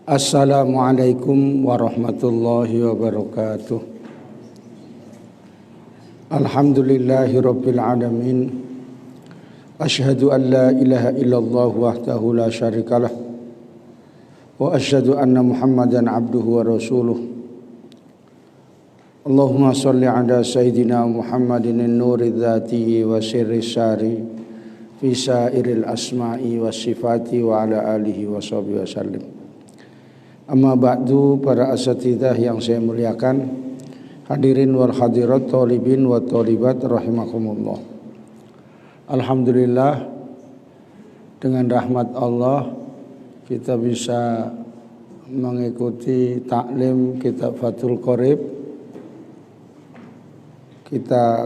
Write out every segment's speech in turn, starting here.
Assalamualaikum warahmatullahi wabarakatuh. Alhamdulillahirabbil alamin. Asyhadu an la ilaha illallah wahdahu la syarikalah wa asyhadu anna Muhammadan abduhu wa rasuluh. Allahumma shalli ala sayyidina Muhammadin an-nuri dzatihi wa sirri syari fi sairil asma'i was sifati wa ala alihi wa sahbihi wasallim. Amma ba'du, para asatidzah yang saya muliakan, hadirin wal hadirat, thalibin wa thalibat rahimakumullah. Alhamdulillah, dengan rahmat Allah kita bisa mengikuti taklim kitab Fathul Qorib. Kita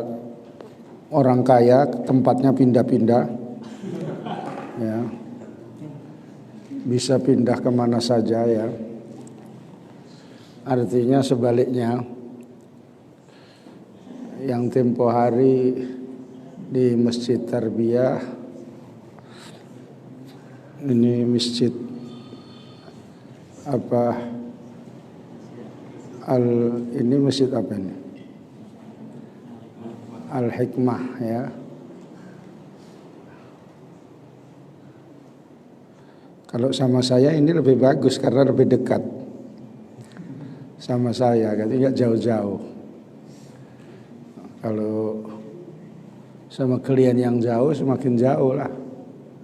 orang kaya, tempatnya pindah-pindah, ya, bisa pindah kemana saja, ya. Artinya sebaliknya, yang tempo hari di Masjid Tarbiyah, ini masjid apa? Ini masjid apa ini? Al-Hikmah, ya. Kalau sama saya ini lebih bagus karena lebih dekat sama saya, katanya jauh-jauh. Kalau sama klien yang jauh semakin jauh lah,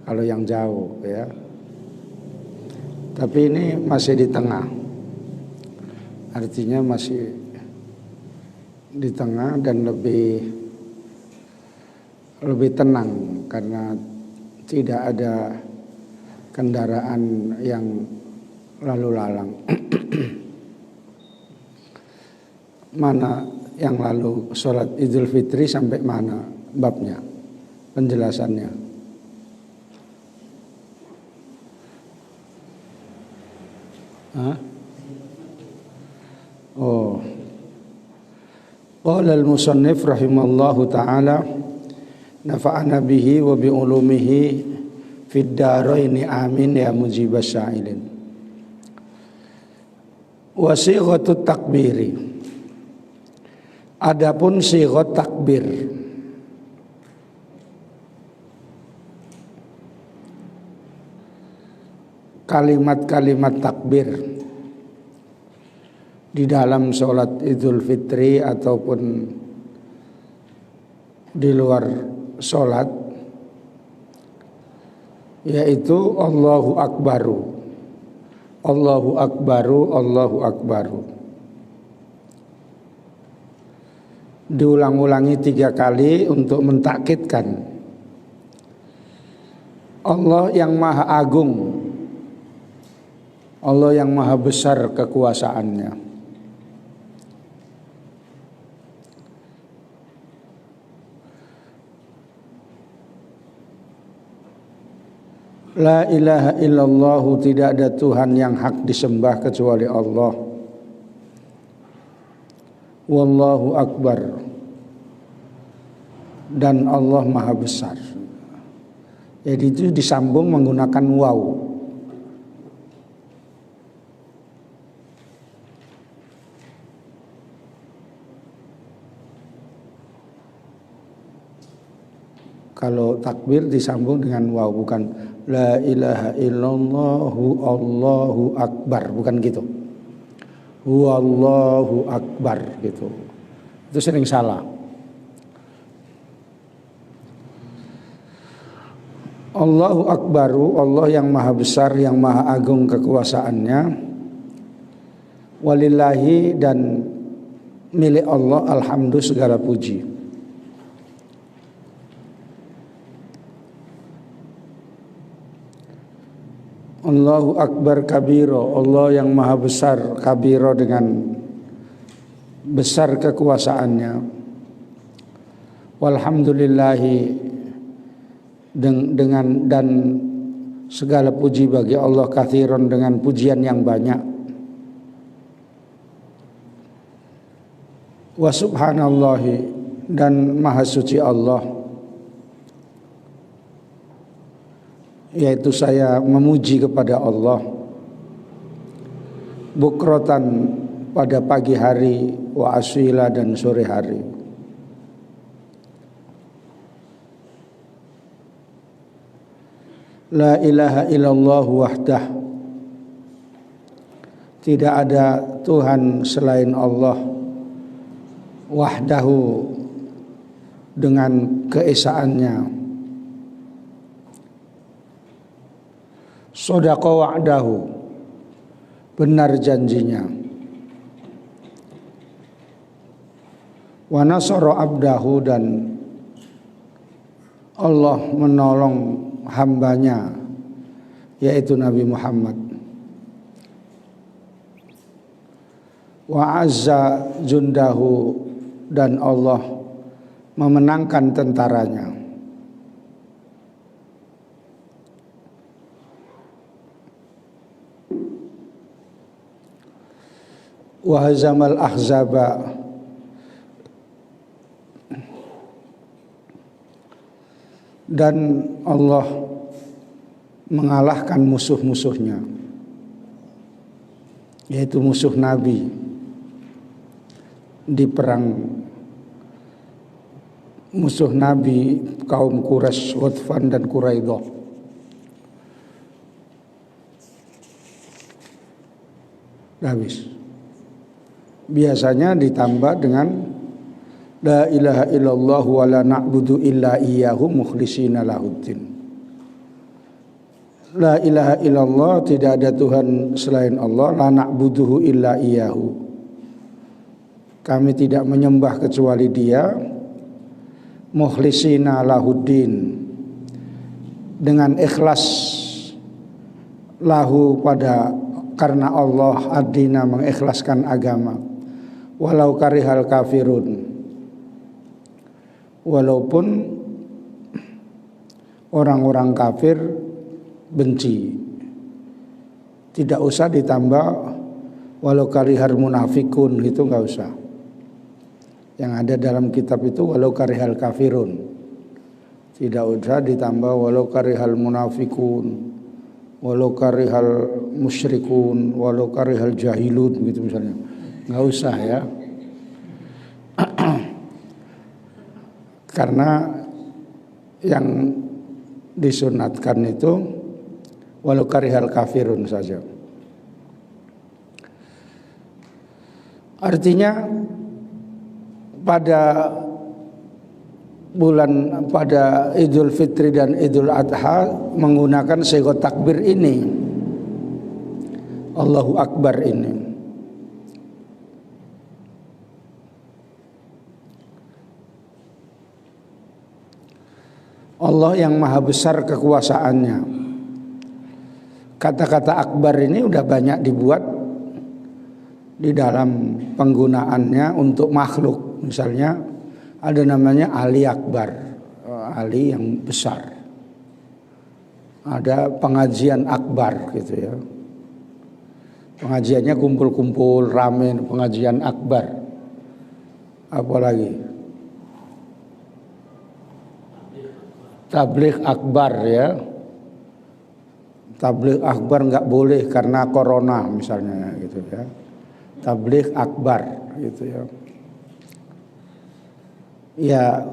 kalau yang jauh, ya. Tapi ini masih di tengah, artinya masih di tengah dan lebih tenang karena tidak ada kendaraan yang lalu lalang. Mana yang lalu sholat Idul Fitri sampai mana babnya, penjelasannya? Qala al-musannif rahimallahu ta'ala, nafa'ana bihi wa bi ulumihi fid daraini amin ya mujibas sa'ilin. Wa sighatut takbiri, adapun sighat takbir, kalimat-kalimat takbir di dalam sholat Idul Fitri ataupun di luar sholat, yaitu Allahu Akbaru, Allahu Akbaru, Allahu Akbaru. Diulang-ulangi 3 kali untuk mentakkidkan Allah yang maha agung, Allah yang maha besar kekuasaannya. La ilaha illallah, tidak ada Tuhan yang hak disembah kecuali Allah. Wallahu akbar, dan Allah maha besar. Jadi itu disambung menggunakan waw. Kalau takbir disambung dengan waw, bukan la ilaha illallahu Allahu akbar, bukan gitu. Wallahu akbar gitu. Itu sering salah. Allahu akbaru, Allah yang maha besar, yang maha agung kekuasaannya. Walillahi, dan milik Allah alhamdu, segala puji. Allahu akbar kabiro, Allah yang maha besar, kabiro dengan besar kekuasaannya. Walhamdulillahi, dengan dan segala puji bagi Allah, kathiron, dengan pujian yang banyak. Wa subhanallahi, dan maha suci Allah. yaitu saya memuji kepada Allah bukrotan pada pagi hari, wa asila dan sore hari. La ilaha illallah wahdah, tidak ada Tuhan selain Allah, wahdahu dengan keesaannya, sadaqa wa'dahu benar janjinya, wa nasara abdahu dan Allah menolong hambanya yaitu Nabi Muhammad, wa azza jundahu dan Allah memenangkan tentaranya, wa hazamal ahzaba dan Allah mengalahkan musuh-musuhnya, yaitu musuh Nabi di perang musuh Nabi kaum Quraisy, Ghatfan dan Quraidah. Habis. Biasanya ditambah dengan la ilaha illallah wa la na'budu illa iyyahu mukhlishina lahuddin. La ilaha illallah, tidak ada Tuhan selain Allah, la na'buduhu illa iyyahu, kami tidak menyembah kecuali Dia, mukhlishina lahuddin, dengan ikhlas lahu pada karena Allah, ad-dina mengikhlaskan agama, walau karihal kafirun, walaupun orang-orang kafir benci. Tidak usah ditambah walau karihal munafikun, itu enggak usah. Yang ada dalam kitab itu walau karihal kafirun, tidak usah ditambah walau karihal munafikun, walau karihal musyrikun, walau karihal jahilun, gitu misalnya. Enggak usah ya. Karena yang disunatkan itu walau karihal kafirun saja. Artinya pada Idul Fitri dan Idul Adha menggunakan sighah takbir ini, Allahu Akbar ini. Allah yang maha besar kekuasaannya. Kata-kata akbar ini udah banyak dibuat di dalam penggunaannya untuk makhluk. Misalnya ada namanya Ali Akbar, Ali yang besar. Ada pengajian akbar gitu ya. Pengajiannya kumpul-kumpul rame, pengajian akbar. Apalagi tabligh akbar ya. Tabligh akbar nggak boleh karena corona misalnya gitu ya. Tabligh akbar gitu ya. Ya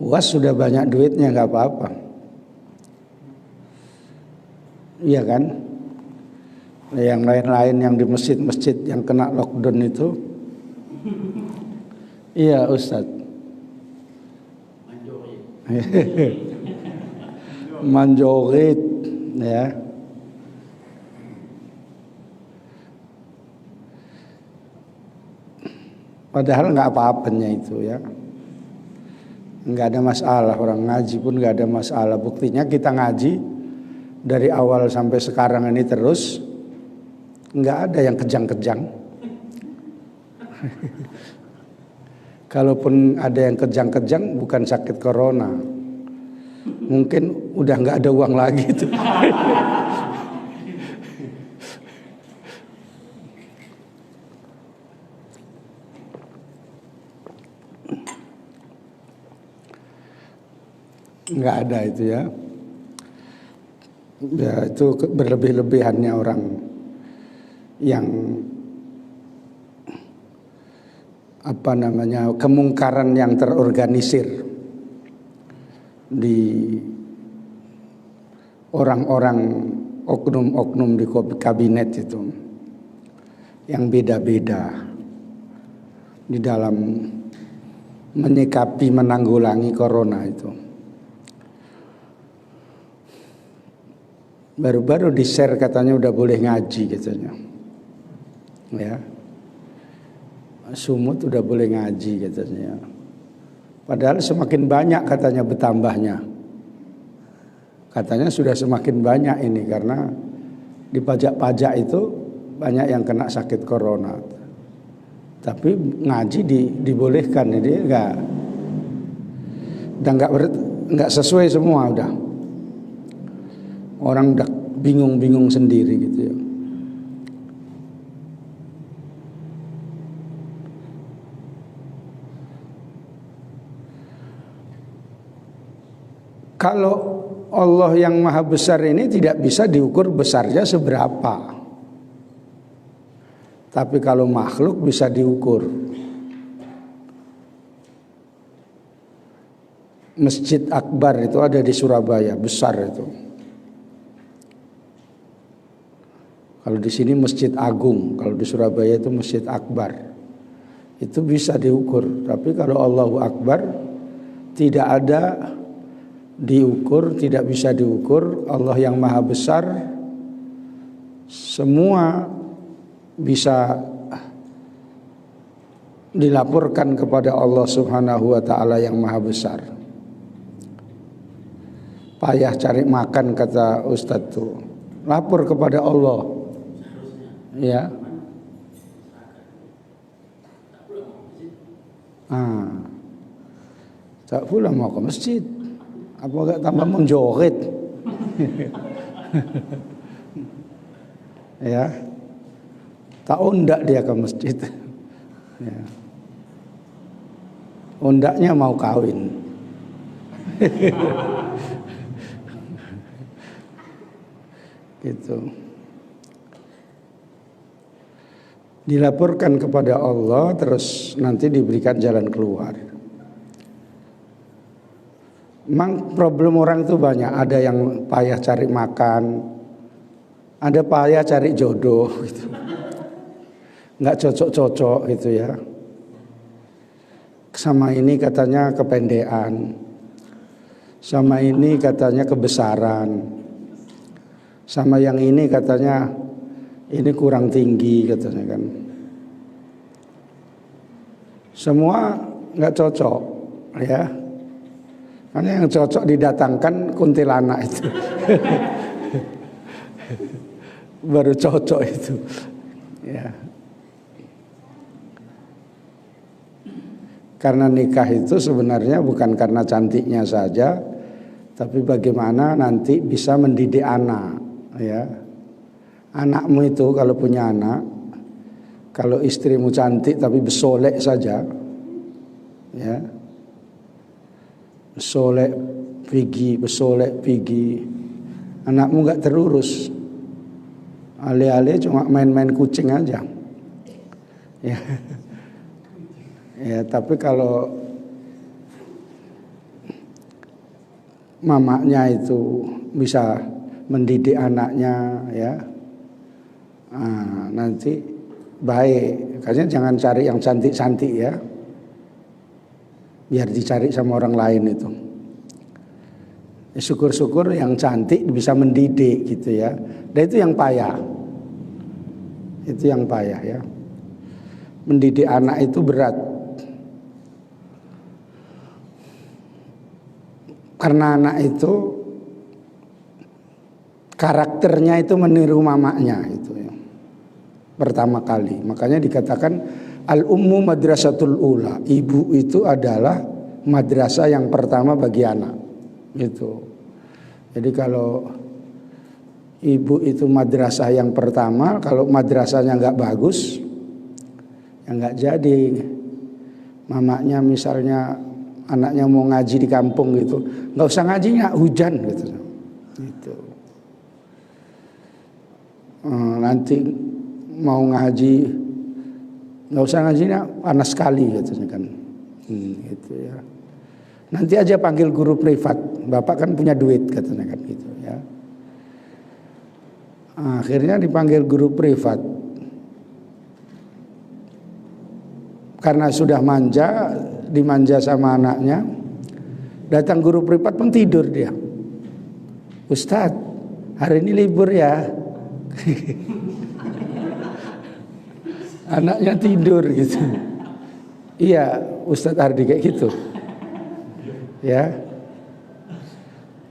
UAS sudah banyak duitnya, nggak apa-apa. Iya kan? Yang lain-lain yang di masjid-masjid yang kena lockdown itu. Iya Ustadz. Manjorit ya. Padahal nggak apa-apanya itu ya, nggak ada masalah. Orang ngaji pun nggak ada masalah. Buktinya kita ngaji dari awal sampai sekarang ini terus, nggak ada yang kejang-kejang. Kalaupun ada yang kejang-kejang bukan sakit corona, mungkin udah nggak ada uang lagi tuh. Nggak ada itu ya. Ya, itu berlebih-lebihannya orang yang kemungkaran yang terorganisir di orang-orang oknum-oknum di kabinet itu yang beda-beda di dalam menyikapi menanggulangi corona itu. Baru-baru di-share katanya udah boleh ngaji katanya. Ya. Sumut udah boleh ngaji katanya. Padahal semakin banyak katanya bertambahnya. Katanya sudah semakin banyak ini karena di pajak-pajak itu banyak yang kena sakit corona. Tapi ngaji dibolehkan, jadi enggak sesuai semua udah. Orang udah bingung-bingung sendiri gitu ya. Kalau Allah yang maha besar ini tidak bisa diukur besarnya seberapa. Tapi kalau makhluk bisa diukur. Masjid Akbar itu ada di Surabaya, besar itu. Kalau di sini Masjid Agung, kalau di Surabaya itu Masjid Akbar. Itu bisa diukur. Tapi kalau Allahu Akbar tidak ada diukur, tidak bisa diukur. Allah yang maha besar, semua bisa dilaporkan kepada Allah Subhanahu wa ta'ala yang maha besar. Payah cari makan kata Ustadz tuh, lapor kepada Allah. Ya. Tak pula mau ke masjid. Apa gak tambah menjoget? Ya. Tak undak dia ke masjid. Ya. Undaknya mau kawin. Gitu. Dilaporkan kepada Allah, terus nanti diberikan jalan keluar. Memang problem orang itu banyak. Ada yang payah cari makan, ada payah cari jodoh gitu. Nggak cocok-cocok gitu ya. Sama ini katanya kependekan, sama ini katanya kebesaran, sama yang ini katanya ini kurang tinggi katanya kan. Semua nggak cocok ya. Karena yang cocok didatangkan kuntilanak itu. Baru cocok itu. Ya. Karena nikah itu sebenarnya bukan karena cantiknya saja, tapi bagaimana nanti bisa mendidik anak, ya. Anakmu itu kalau punya anak, kalau istrimu cantik tapi besolek saja, ya. Besolek pigi, anakmu nggak terurus, alih-alih cuma main-main kucing aja, ya. Ya, tapi kalau mamanya itu bisa mendidik anaknya, ya, nanti baik. Makanya jangan cari yang cantik-cantik ya, biar dicari sama orang lain itu. Ya, syukur-syukur yang cantik bisa mendidik gitu ya. Dan itu yang payah. Itu yang payah ya. Mendidik anak itu berat. Karena anak itu karakternya itu meniru mamanya itu ya. Pertama kali. Makanya dikatakan al-ummu madrasatul ula. Ibu itu adalah madrasah yang pertama bagi anak. Gitu. Jadi kalau ibu itu madrasah yang pertama, kalau madrasahnya nggak bagus, ya nggak jadi. Mamanya misalnya anaknya mau ngaji di kampung gitu, nggak usah ngaji, nggak hujan gitu. Gitu. nanti mau ngaji nggak usah ngajinya panas sekali katanya kan. Gitu ya. Nanti aja panggil guru privat, bapak kan punya duit katanya kan gitu ya. Akhirnya dipanggil guru privat. Karena sudah manja, dimanja sama anaknya, datang guru privat pun tidur dia. Ustadz, hari ini libur ya. Anaknya tidur gitu. Iya, Ustadz Ardi kayak gitu. Ya.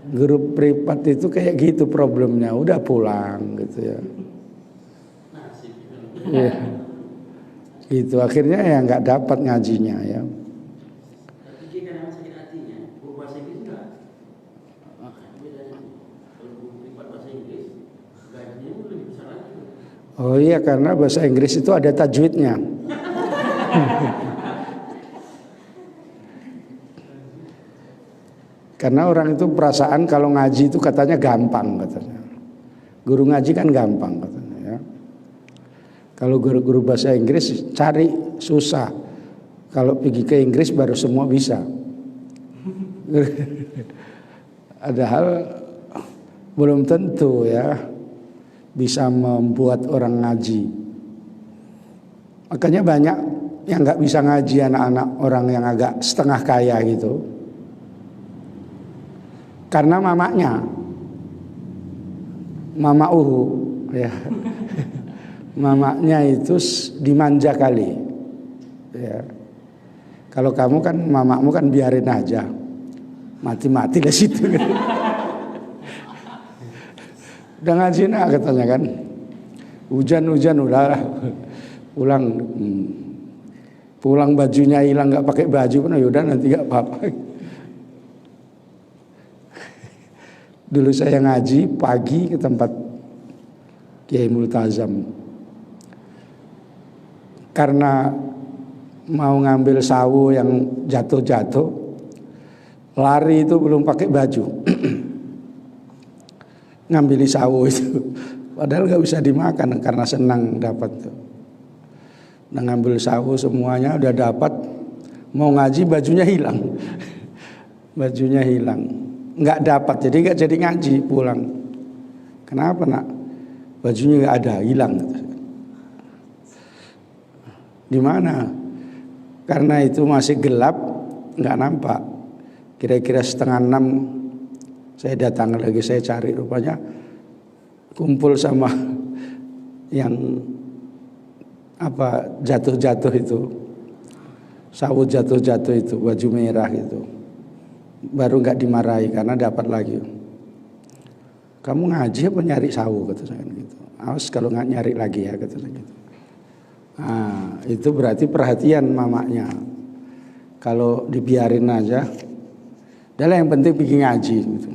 Guru privat itu kayak gitu problemnya, udah pulang gitu ya. Iya. Gitu akhirnya ya nggak dapat ngajinya ya. Tapi dia kan sakit hatinya, guru bahasa Inggris enggak? Bedanya kalau guru privat bahasa Inggris gajinya lebih besar lagi. Oh iya, karena bahasa Inggris itu ada tajwidnya. Karena orang itu perasaan kalau ngaji itu katanya gampang katanya. Guru ngaji kan gampang katanya ya. Kalau guru-guru bahasa Inggris cari susah. Kalau pergi ke Inggris baru semua bisa. Padahal belum tentu ya bisa membuat orang ngaji. Makanya banyak yang nggak bisa ngaji anak-anak orang yang agak setengah kaya gitu. Karena mamanya, mama ya, mamanya itu dimanja kali. Ya. Kalau kamu kan mamamu kan biarin aja, mati-mati di situ. Udah ngaji nak katanya kan, hujan-hujan udah pulang bajunya hilang nggak pakai baju pun yaudah nanti nggak apa-apa. Dulu saya ngaji pagi ke tempat Kiai Multazam. Karena mau ngambil sawu yang jatuh-jatuh, lari itu belum pakai baju. Ngambil sawu itu. Padahal gak bisa dimakan karena senang dapat. Nah, ngambil sawu semuanya udah dapat, mau ngaji bajunya hilang. Bajunya hilang. Nggak dapat, jadi nggak jadi ngaji pulang. Kenapa nak? Bajunya nggak ada, hilang. Di mana? Karena itu masih gelap, nggak nampak. Kira-kira 5:30 saya datang lagi, saya cari, rupanya kumpul sama yang apa jatuh-jatuh itu, sawu jatuh-jatuh itu, baju merah itu. Baru nggak dimarahi karena dapat lagi. Kamu ngaji apa nyari sawu kata saya gitu. Awas kalau nggak nyari lagi ya kata saya gitu. Nah, itu berarti perhatian mamanya. Kalau dibiarin aja, adalah yang penting pergi ngaji gitu.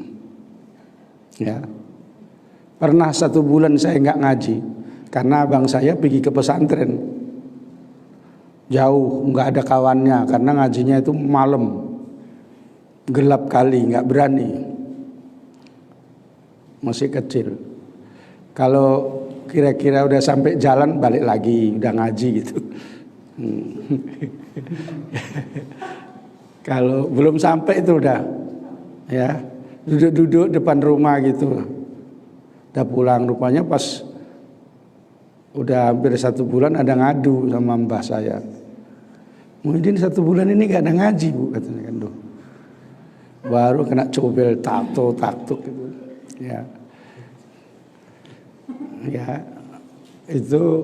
Ya. Pernah 1 bulan saya nggak ngaji karena abang saya pergi ke pesantren. Jauh, nggak ada kawannya karena ngajinya itu malam. Gelap kali, nggak berani, masih kecil. Kalau kira-kira udah sampai jalan balik lagi, udah ngaji gitu. Kalau belum sampai itu udah, ya duduk-duduk depan rumah gitu, udah pulang. Rupanya pas udah hampir 1 bulan ada ngadu sama mbah saya. Mungkin 1 bulan ini nggak ada ngaji bu, katanya kan tuh. Baru kena cobel taktuk gitu. Ya. Ya. Itu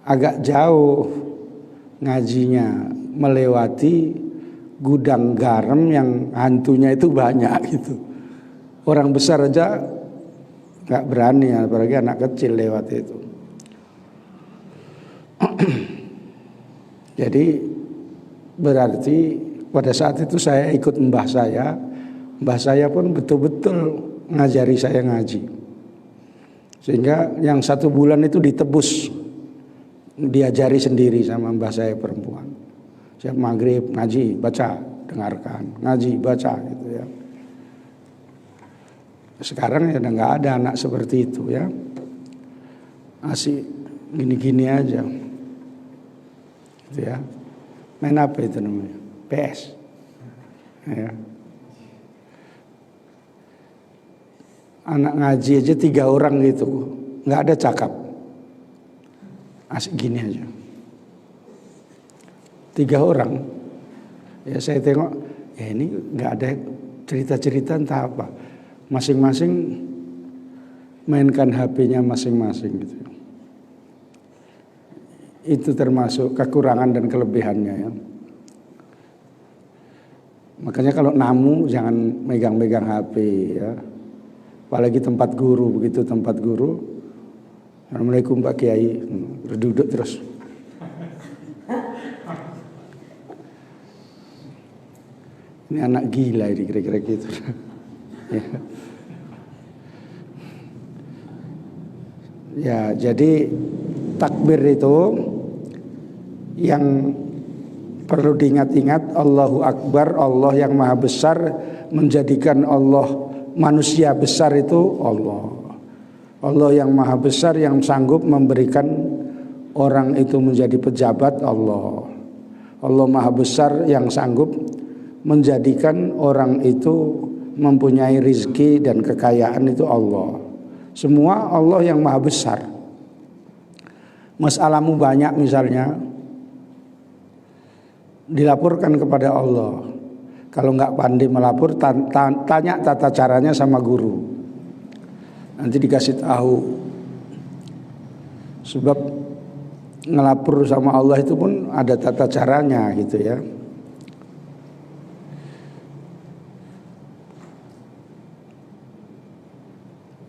agak jauh ngajinya, melewati gudang garam yang hantunya itu banyak gitu. Orang besar aja nggak berani, apalagi anak kecil lewat itu. Jadi berarti pada saat itu saya ikut mbah saya pun betul-betul ngajari saya ngaji. Sehingga yang 1 bulan itu ditebus, diajari sendiri sama mbah saya perempuan. Siap maghrib ngaji, baca, dengarkan, ngaji, baca gitu ya. Sekarang ya udah nggak ada anak seperti itu ya. Asik gini-gini aja. Gitu ya. Main apa itu namanya? PS. Ya. Anak ngaji aja 3 orang gitu, nggak ada cakap. Asik gini aja. 3 orang. Ya saya tengok, ya ini nggak ada cerita-cerita entah apa. Masing-masing mainkan HP-nya masing-masing gitu. Itu termasuk kekurangan dan kelebihannya ya. Makanya kalau namu jangan megang-megang HP ya. Apalagi tempat guru, begitu tempat guru. Assalamualaikum Pak Kiai, duduk terus. Ini anak gila ini kira-kira gitu. Ya, jadi takbir itu yang perlu diingat-ingat, Allahu Akbar, Allah yang maha besar, menjadikan Allah manusia besar itu Allah. Allah yang maha besar yang sanggup memberikan orang itu menjadi pejabat Allah. Allah maha besar yang sanggup menjadikan orang itu mempunyai rizki dan kekayaan itu Allah. Semua Allah yang maha besar. Masalahmu banyak misalnya, dilaporkan kepada Allah. Kalau nggak pandai melapor, tanya tata caranya sama guru. Nanti dikasih tahu. Sebab ngelapor sama Allah itu pun ada tata caranya gitu ya.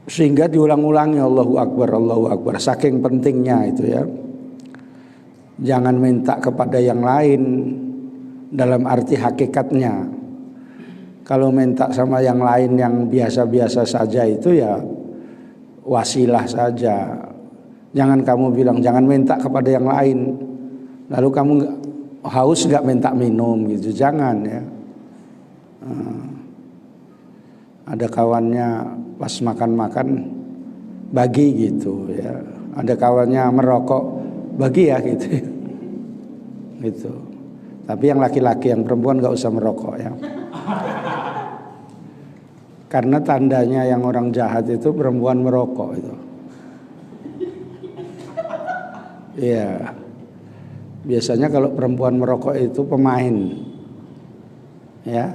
Sehingga diulang-ulangi Allahu Akbar, saking pentingnya itu ya. Jangan minta kepada yang lain dalam arti hakikatnya. Kalau minta sama yang lain yang biasa-biasa saja itu ya wasilah saja. Jangan kamu bilang jangan minta kepada yang lain, lalu kamu haus nggak minta minum gitu, jangan ya. Ada kawannya pas makan-makan bagi gitu ya. Ada kawannya merokok bagi ya gitu. Gitu. Tapi yang laki-laki, yang perempuan nggak usah merokok ya. Karena tandanya yang orang jahat itu perempuan merokok itu. Iya. Biasanya kalau perempuan merokok itu pemain. Ya.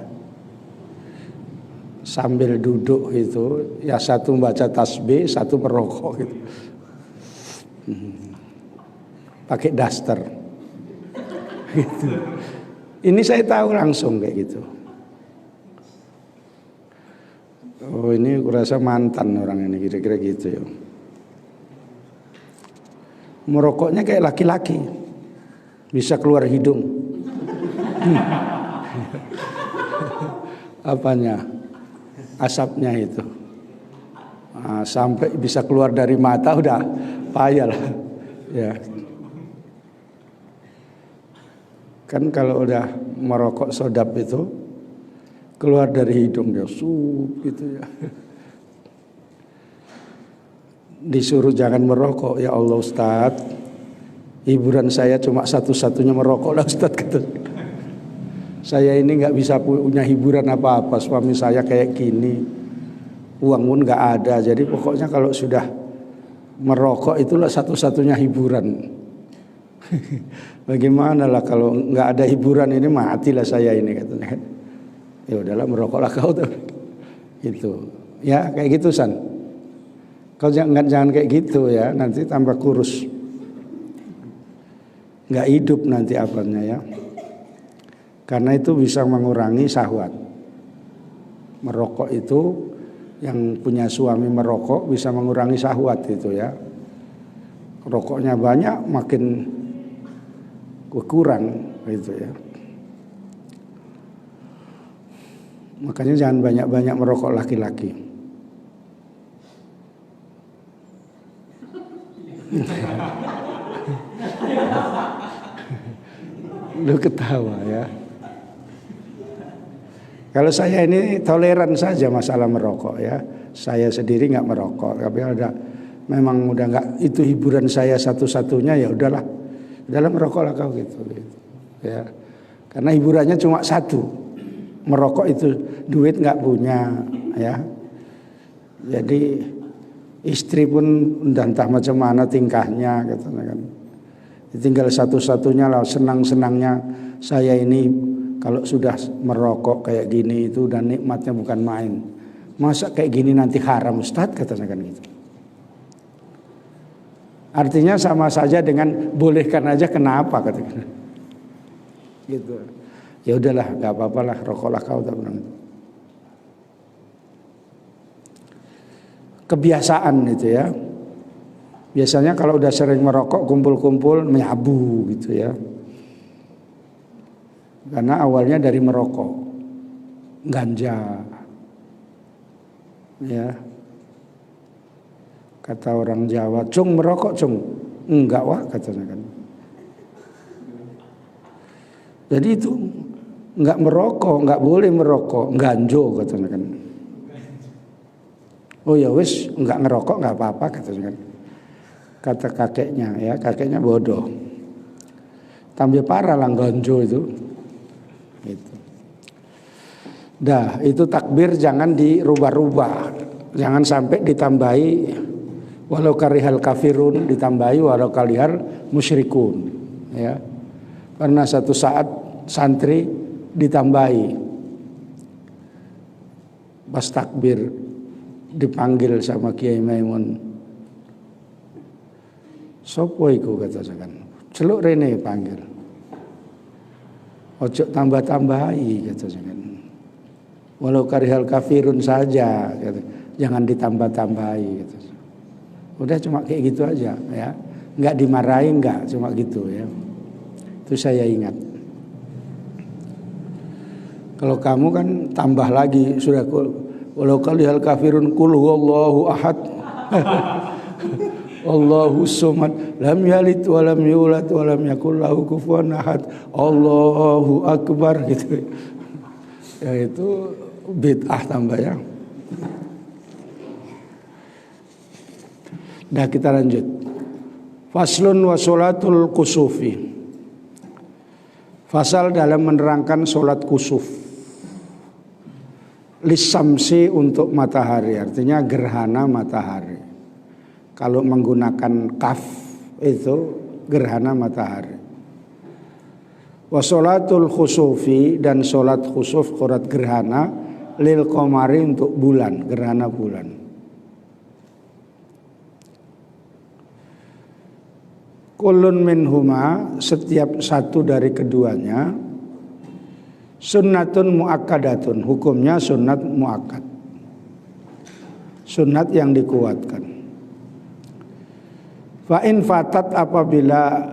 Sambil duduk itu ya satu baca tasbih, satu merokok gitu. Pakai daster. Gitu. Ini saya tahu langsung kayak gitu. Oh ini kurasa mantan orang ini kira-kira gitu ya. Merokoknya kayak laki-laki, bisa keluar hidung. Apanya? Asapnya itu. Nah, sampai bisa keluar dari mata udah payah lah. Ya. Kan kalau udah merokok sodap itu keluar dari hidung dia sup gitu ya. Disuruh jangan merokok, ya Allah Ustaz. Hiburan saya cuma satu-satunya merokok lah Ustaz kata. Saya ini nggak bisa punya hiburan apa-apa, suami saya kayak gini, uang pun nggak ada. Jadi pokoknya kalau sudah merokok itulah satu-satunya hiburan. Bagaimana lah kalau nggak ada hiburan ini matilah saya ini katanya. Ya udahlah merokoklah kau tuh. Gitu. Ya kayak gitu San. Kau jangan kayak gitu ya, nanti tambah kurus. Nggak hidup nanti apanya ya. Karena itu bisa mengurangi syahwat. Merokok itu yang punya suami merokok bisa mengurangi syahwat itu ya. Rokoknya banyak makin kurang gitu ya. Makanya jangan banyak-banyak merokok laki-laki. Lu ketawa ya. Kalau saya ini toleran saja masalah merokok ya. Saya sendiri nggak merokok, tapi ada memang udah nggak itu hiburan saya satu-satunya, ya udahlah, dalam merokoklah kau gitu. Ya, karena hiburannya cuma satu, merokok itu duit nggak punya, ya. Jadi istri pun udah entah macam mana tingkahnya, katanya kan. Tinggal satu-satunya lah senang-senangnya saya ini kalau sudah merokok kayak gini itu dan nikmatnya bukan main. Masa kayak gini nanti haram Ustaz, katanya kan gitu. Artinya sama saja dengan bolehkan aja, kenapa katanya. Gitu. Ya udahlah, nggak apa-apalah, rokoklah kau, tak bilang. Kebiasaan itu ya. Biasanya kalau udah sering merokok kumpul-kumpul menyabu gitu ya. Karena awalnya dari merokok, ganja. Ya. Kata orang Jawa, "Cung merokok, cung." Enggak, wah, katanya kan. Jadi itu enggak merokok, enggak boleh merokok, ganjo katanya kan. Oh ya wis, enggak ngerokok enggak apa-apa katanya kan. Kata kakeknya, ya kakeknya bodoh. Tambah parah lah ganjo itu. Itu. Dah, itu takbir jangan dirubah-rubah. Jangan sampai ditambahi walau karihal kafirun, ditambahi walau karihal musyrikun, ya. Karena satu saat santri ditambahi pas takbir dipanggil sama Kiai Maimun. Sopo iku katanya kan. Celuk rene panggil. Ojo tambah-tambahi katanya kan. Walau karihal kafirun saja gitu. Jangan ditambah-tambahi gitu. Udah cuma kayak gitu aja ya. Enggak dimarahi, enggak, cuma gitu ya. Itu saya ingat. Kalau kamu kan tambah lagi, sudah walau karihal kafirun qul huwallahu ahad. Allahu somad, lam yalid wa lam yulad wa lam yakul lahu kufuwan ahad. Allahu akbar gitu. Ya itu bid'ah tambah ya. Nah kita lanjut. Faslun wa sholatul kusufi. Fasal dalam menerangkan sholat kusuf. Lisamsi untuk matahari, artinya gerhana matahari. Kalau menggunakan kaf itu gerhana matahari. Wa sholatul khusufi, dan sholat khusuf, sholat gerhana, lil qamari untuk bulan, gerhana bulan. Kullun minhuma, setiap satu dari keduanya, sunnatun muakkadatun, hukumnya sunnat muakkad, sunnat yang dikuatkan. Fa in fatat, apabila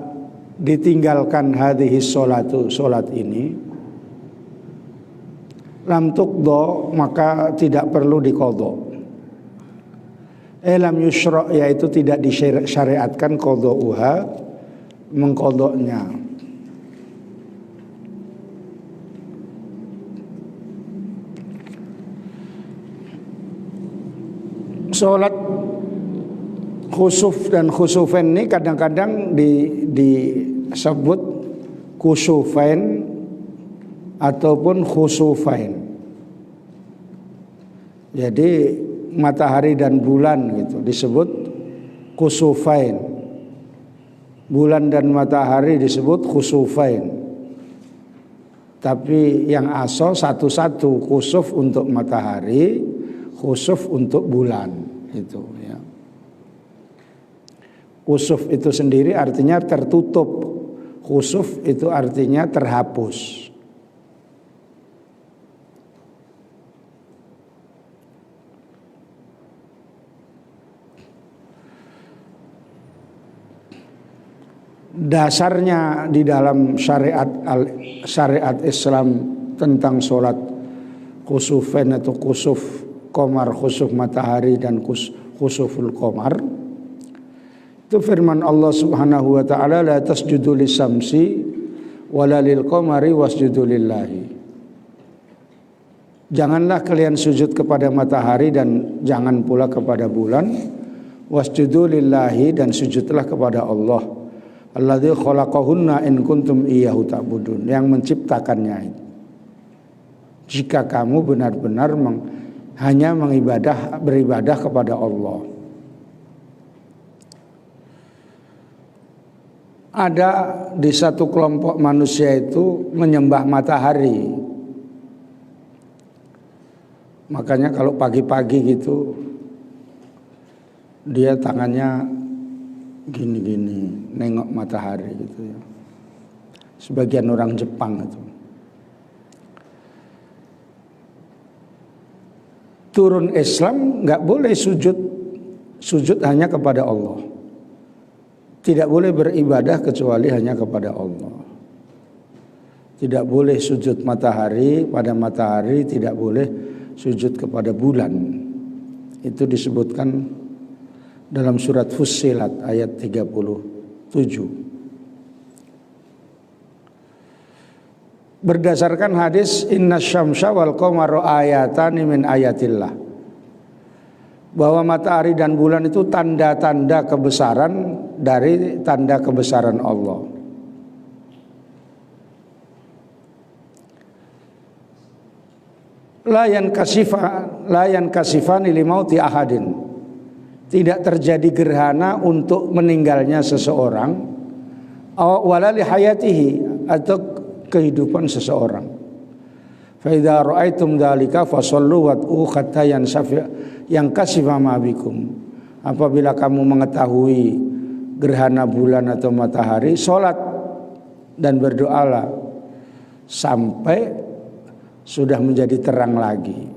ditinggalkan hadhihi sholatu, sholat ini, lam tuqdo, maka tidak perlu diqadha. Lam yusra, yaitu tidak disyariatkan qadha'uha, mengqadha'nya. Sholat khusuf dan khusufen ini kadang-kadang disebut kusufen ataupun khusufain. Jadi matahari dan bulan gitu disebut kusufain. Bulan dan matahari disebut khusufain. Tapi yang asal satu-satu, khusuf untuk matahari, khusuf untuk bulan itu ya. Khusuf itu sendiri artinya tertutup, khusuf itu artinya terhapus. Dasarnya di dalam syariat Islam tentang sholat khusufen atau khusuf qamar, khusuf matahari dan khusuful qamar, itu firman Allah Subhanahu wa taala, la tasjudu lisamsi wala lil qamari wasjudu lillahi. Janganlah kalian sujud kepada matahari dan jangan pula kepada bulan. wasjudu lillahi, dan sujudlah kepada Allah, alladzi khalaqahunna in kuntum iyyahu ta'budun, yang menciptakannya itu. Jika kamu benar-benar hanya beribadah kepada Allah. Ada di satu kelompok manusia itu menyembah matahari. Makanya kalau pagi-pagi gitu dia tangannya gini-gini nengok matahari gitu ya. Sebagian orang Jepang itu. Turun Islam nggak boleh sujud hanya kepada Allah. Tidak boleh beribadah kecuali hanya kepada Allah. Tidak boleh sujud pada matahari, tidak boleh sujud kepada bulan. Itu disebutkan dalam surat Fussilat ayat 37. Berdasarkan hadis inna syamsa wal qamara ayatani min ayatillah, bahwa matahari dan bulan itu tanda-tanda kebesaran dari tanda kebesaran Allah. La yankasifani limauti ahadin. Tidak terjadi gerhana untuk meninggalnya seseorang, wala li hayatihi, atau kehidupan seseorang. Fa idza ra'aitum dzalika fasallu wad'u hatta yankasifa ma bikum. Apabila kamu mengetahui gerhana bulan atau matahari, salat dan berdoalah sampai sudah menjadi terang lagi.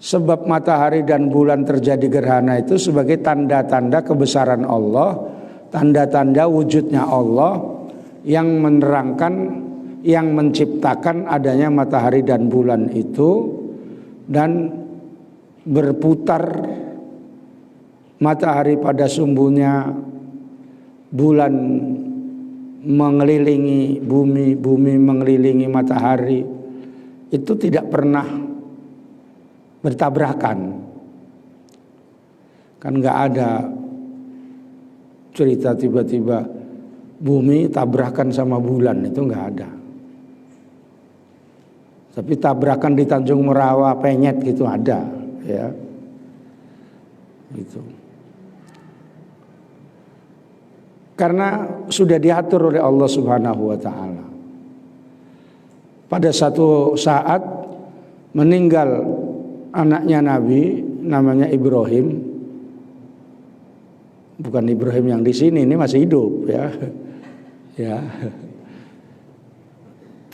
Sebab matahari dan bulan terjadi gerhana itu sebagai tanda-tanda kebesaran Allah, tanda-tanda wujudnya Allah yang menerangkan, yang menciptakan adanya matahari dan bulan itu, dan berputar matahari pada sumbunya, bulan mengelilingi bumi, bumi mengelilingi matahari, itu tidak pernah bertabrakan. Kan nggak ada cerita tiba-tiba bumi tabrakan sama bulan, itu nggak ada. Tapi tabrakan di Tanjung Merawa Penyet gitu ada, ya. Gitu. Karena sudah diatur oleh Allah Subhanahu wa taala. Pada satu saat meninggal anaknya Nabi, namanya Ibrahim. Bukan Ibrahim yang di sini, ini masih hidup, ya. Ya.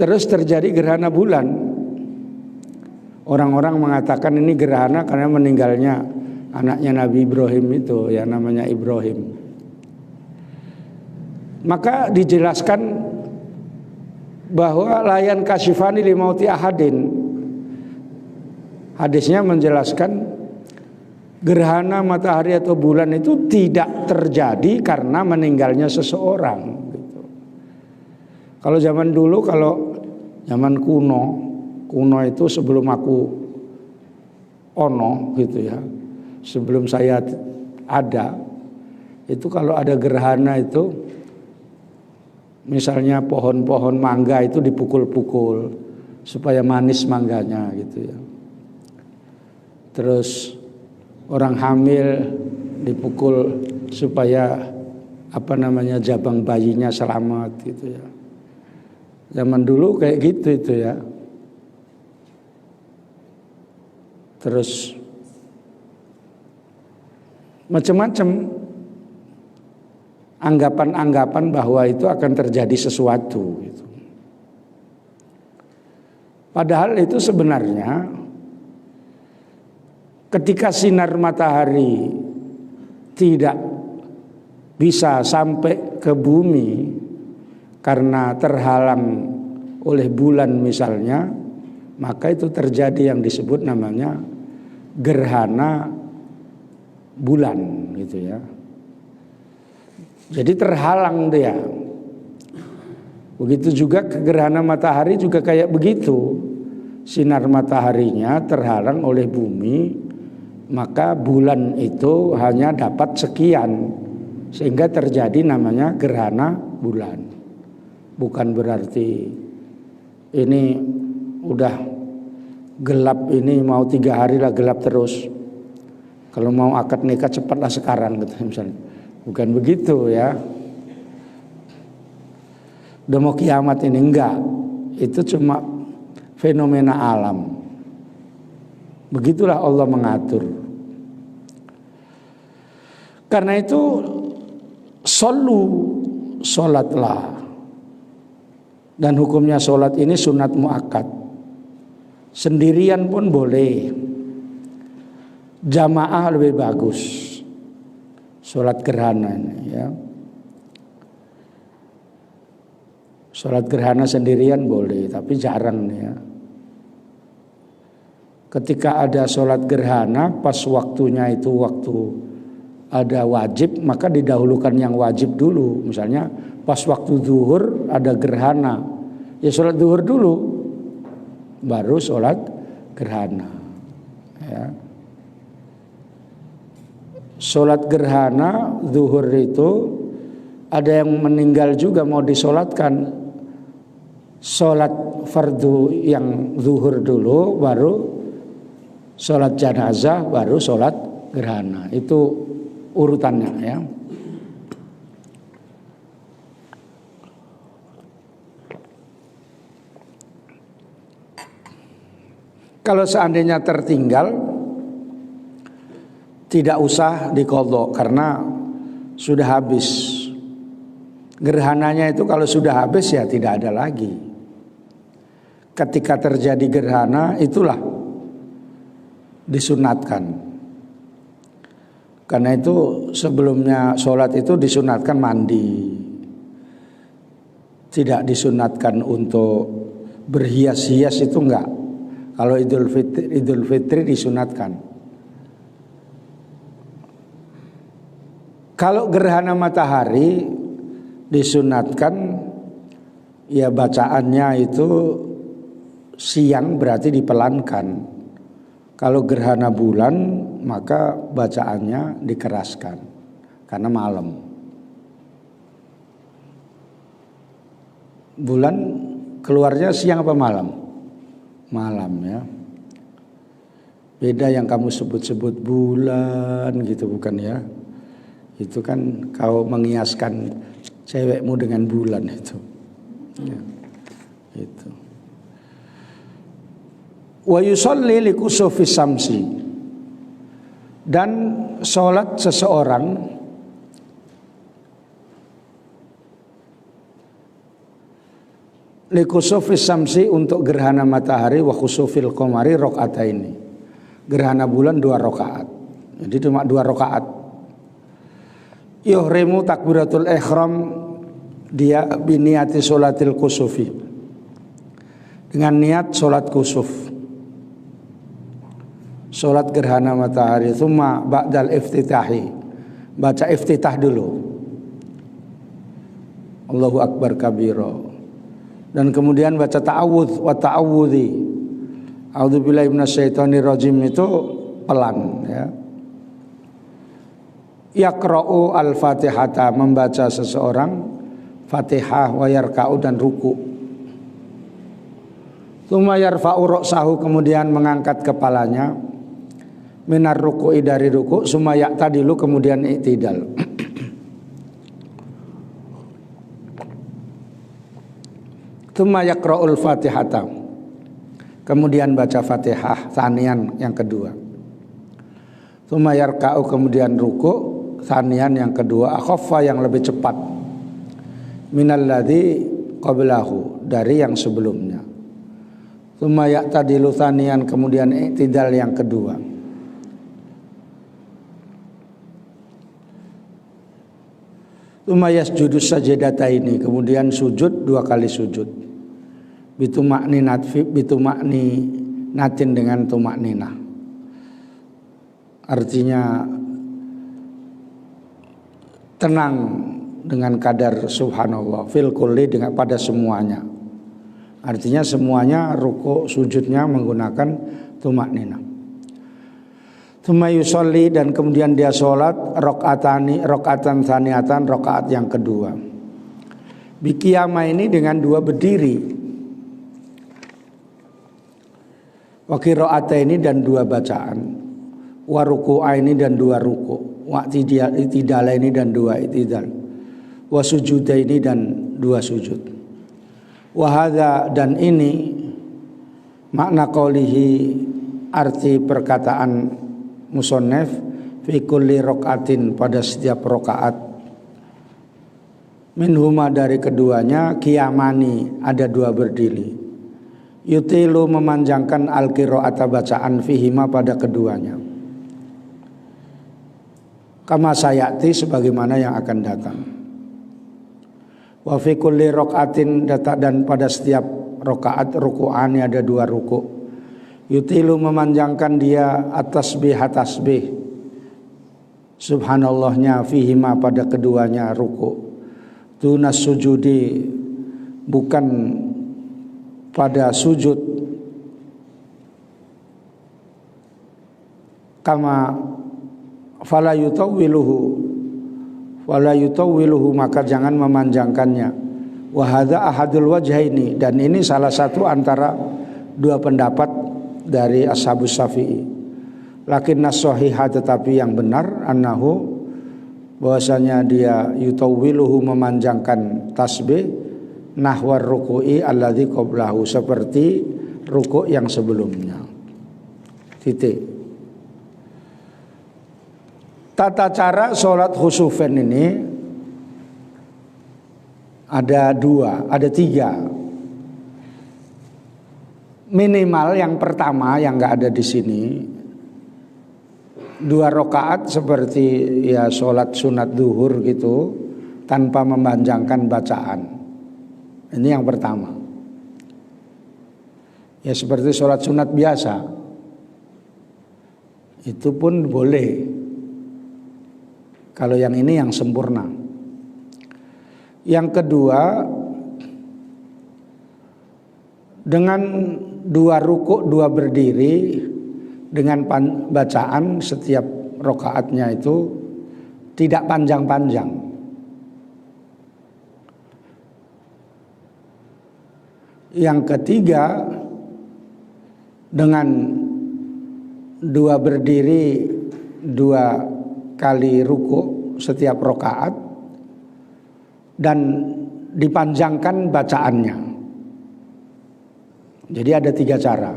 Terus terjadi gerhana bulan. Orang-orang mengatakan ini gerhana karena meninggalnya anaknya Nabi Ibrahim itu, ya, namanya Ibrahim. Maka dijelaskan bahwa layan kasifani limauti ahadin. Hadisnya menjelaskan gerhana matahari atau bulan itu tidak terjadi karena meninggalnya seseorang. Gitu. Kalau zaman dulu, kalau zaman kuno itu sebelum aku ono gitu ya, sebelum saya ada, itu kalau ada gerhana itu, misalnya pohon-pohon mangga itu dipukul-pukul supaya manis mangganya gitu ya. Terus orang hamil dipukul supaya jabang bayinya selamat gitu ya. Zaman dulu kayak gitu itu ya. Terus macam-macam anggapan-anggapan bahwa itu akan terjadi sesuatu gitu. Padahal itu sebenarnya ketika sinar matahari tidak bisa sampai ke bumi karena terhalang oleh bulan misalnya, maka itu terjadi yang disebut namanya gerhana bulan gitu ya. Jadi terhalang dia. Begitu juga gerhana matahari juga kayak begitu. Sinar mataharinya terhalang oleh bumi maka bulan itu hanya dapat sekian, sehingga terjadi namanya gerhana bulan. Bukan berarti ini udah gelap, ini mau 3 hari lah gelap terus, kalau mau akad nikah cepatlah sekarang gitu misalnya. Bukan begitu ya. Udah mau kiamat ini, enggak. Itu cuma fenomena alam. Begitulah Allah mengatur. Karena itu sholatlah. Dan hukumnya sholat ini sunat muakkad. Sendirian pun boleh. Jamaah lebih bagus. Sholat gerhana ini ya. Sholat gerhana sendirian boleh, tapi jarang ya. Ketika ada sholat gerhana, pas waktunya itu waktu ada wajib, maka didahulukan yang wajib dulu. Misalnya pas waktu zuhur ada gerhana, ya sholat zuhur dulu, baru sholat gerhana. Ya. Sholat gerhana zuhur itu ada yang meninggal juga mau disolatkan. Sholat fardu yang zuhur dulu, baru sholat jenazah, baru sholat gerhana. Itu urutannya ya. Kalau seandainya tertinggal, tidak usah diqadha karena sudah habis. Gerhananya itu kalau sudah habis ya tidak ada lagi. Ketika terjadi gerhana itulah disunatkan. Karena itu sebelumnya sholat itu disunatkan mandi. Tidak disunatkan untuk berhias-hias, itu enggak. Kalau Idul Fitri disunatkan. Kalau gerhana matahari disunatkan ya bacaannya itu siang, berarti dipelankan. Kalau gerhana bulan maka bacaannya dikeraskan karena malam. Bulan keluarnya siang apa malam? Malam ya. Beda yang kamu sebut-sebut bulan gitu, bukan ya. Itu kan kau mengiaskan cewekmu dengan bulan itu. Ya, itu. Wa yusolli li kusufi samsi, dan sholat seseorang li kusufi samsi untuk gerhana matahari wa khusufil qamari rakaataini. Gerhana bulan 2 rakaat. Jadi cuma 2 rakaat. Yuhrimu takbiratul ihram dia biniyati sholatil kusufi, dengan niat sholat kusuf, sholat gerhana matahari. Tsumma ba'dal iftitahi, baca iftitah dulu, Allahu akbar kabiro, dan kemudian baca ta'awudz wa ta'awudzi, a'udzubillahi minasyaitonir rajim, itu pelan ya. Yaqra'u al-fatihata, membaca seseorang Fatihah, wa yarka'u, dan ruku. Tsumma yarfa'u ra'sahu, kemudian mengangkat kepalanya, minar ruku'i, dari ruku, tsumma ya'tadilu, kemudian i'tidal. Tsumma yaqra'ul fatihata, kemudian baca Fatihah tsaniyan, yang kedua. Tsumma yarka'u, kemudian ruku tsaniyan, yang kedua, akhaffa, yang lebih cepat, minalladzi qablahu, dari yang sebelumnya. Tsumma ya'tadilu tsaniyan, kemudian i'tidal, yang kedua. Tsumma yasjudu sajadataini, kemudian sujud 2 kali sujud. Bituma'ninatin, dengan tumakninah. Artinya tenang dengan kadar subhanallah, fil kulli, dengan pada semuanya. Artinya semuanya ruku sujudnya menggunakan tumakninah. Tsumma yusolli, dan kemudian dia sholat rakaatan tsaniatan, rakaat yang kedua. Biqiyama ini dengan dua berdiri. Wa qira'ataini, dan dua bacaan. Wa ruku'aini, dan dua ruku'. Wa i'tidalaini, dan dua i'tidal. Wa sujudaini, dan dua sujud. Wa hadza, dan ini makna qaulihi, arti perkataan musannaf, fi kulli rakaatin, pada setiap rakaat, minhuma, dari keduanya, qiyamani, ada dua berdiri, yutilu, memanjangkan, al-qiraata, bacaan, fihima, pada keduanya, kama sayati, sebagaimana yang akan datang. Wa fi kulli rakaatin, dan pada setiap rakaat, ruku'ani, ada dua ruku', yutilu, memanjangkan dia at-tasbih, tasbih, subhanallahnya, fihima, pada keduanya ruku', tunas sujudi, bukan pada sujud, kama fala yutawwiluhu, maka jangan memanjangkannya. Wa hadza ahadul wajhaini, dan ini salah satu antara dua pendapat dari Ashabus Syafi'i. Lakinna shahihah, tetapi yang benar, annahu, bahwasanya dia yutawwiluhu, memanjangkan tasbih, nahwar ruku'i alladzi qablahu, seperti ruku' yang sebelumnya. Titik. Tata cara sholat khusufen ini ada tiga. Minimal yang pertama yang nggak ada di sini, 2 rakaat seperti ya sholat sunat duhur gitu, tanpa memanjangkan bacaan. Ini yang pertama. Ya seperti sholat sunat biasa, itu pun boleh. Kalau yang ini yang sempurna. Yang kedua, dengan 2 rukuk 2 berdiri, dengan bacaan setiap rakaatnya itu tidak panjang-panjang. Yang ketiga, dengan 2 berdiri 2 kali rukuk setiap rakaat, dan dipanjangkan bacaannya. Jadi ada 3 cara.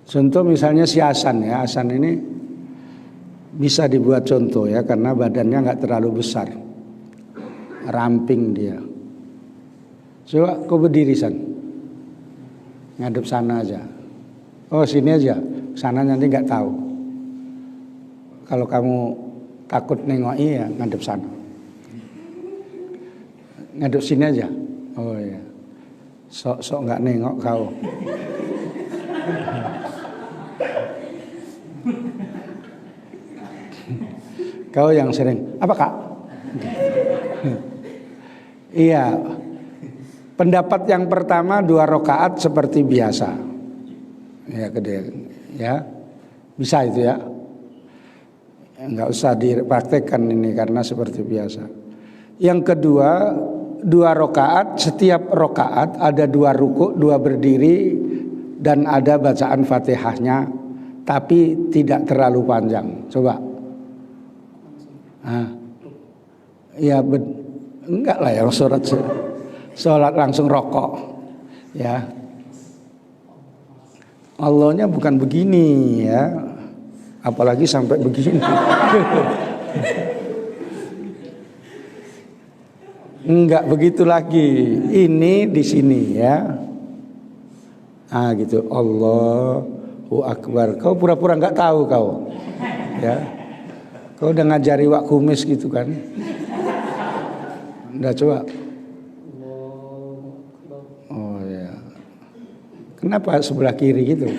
Contoh misalnya si Hasan ya, Hasan ini bisa dibuat contoh ya, karena badannya nggak terlalu besar, ramping dia. Coba kau berdiri San, ngadep sana aja. Oh sini aja, sana nanti nggak tahu. Kalau kamu takut nengoki ya ngadep sana, ngadep sini aja. Oh ya, sok nggak nengok kau. Kau yang sering, apa kak? Iya, pendapat yang pertama 2 rakaat seperti biasa. Ya gede, ya bisa itu ya. Enggak usah dipraktekkan ini karena seperti biasa. Yang kedua 2 rakaat, setiap rakaat ada 2 rukuk, 2 berdiri, dan ada bacaan Fatihahnya, tapi tidak terlalu panjang. Coba. Ya enggak lah ya, sholat langsung rokok ya. Allahnya bukan begini ya, apalagi sampai begini. Enggak begitu lagi, ini di sini ya. Gitu, Allahu Akbar. Kau pura-pura enggak tahu kau ya. Kau udah ngajari wak kumis gitu kan? Udah coba. Oh ya. Kenapa sebelah kiri gitu?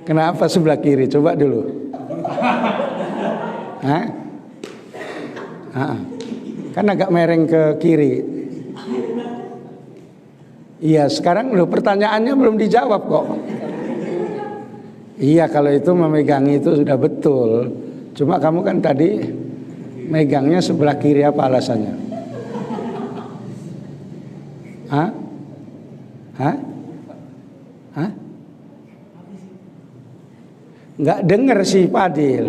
Kenapa sebelah kiri? Coba dulu. Hah? Kan agak mereng ke kiri. Iya, sekarang loh pertanyaannya belum dijawab kok. Iya, kalau itu memegangi itu sudah betul. Cuma kamu kan tadi megangnya sebelah kiri, apa alasannya? Hah? Hah? Hah? Nggak denger si Fadil.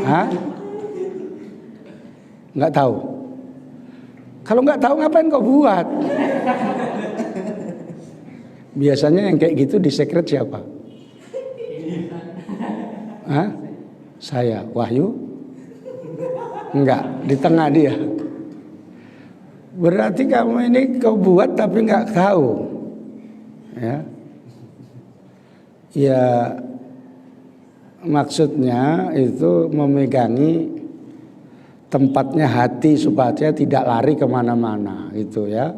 Hah? Nggak tahu. Kalau nggak tahu ngapain kau buat? Biasanya yang kayak gitu di sekret siapa? Hah? Saya, Wahyu? Enggak, di tengah dia. Berarti kamu ini kau buat tapi nggak tahu. Ya. Ya, maksudnya itu memegangi tempatnya hati supaya tidak lari kemana-mana gitu ya.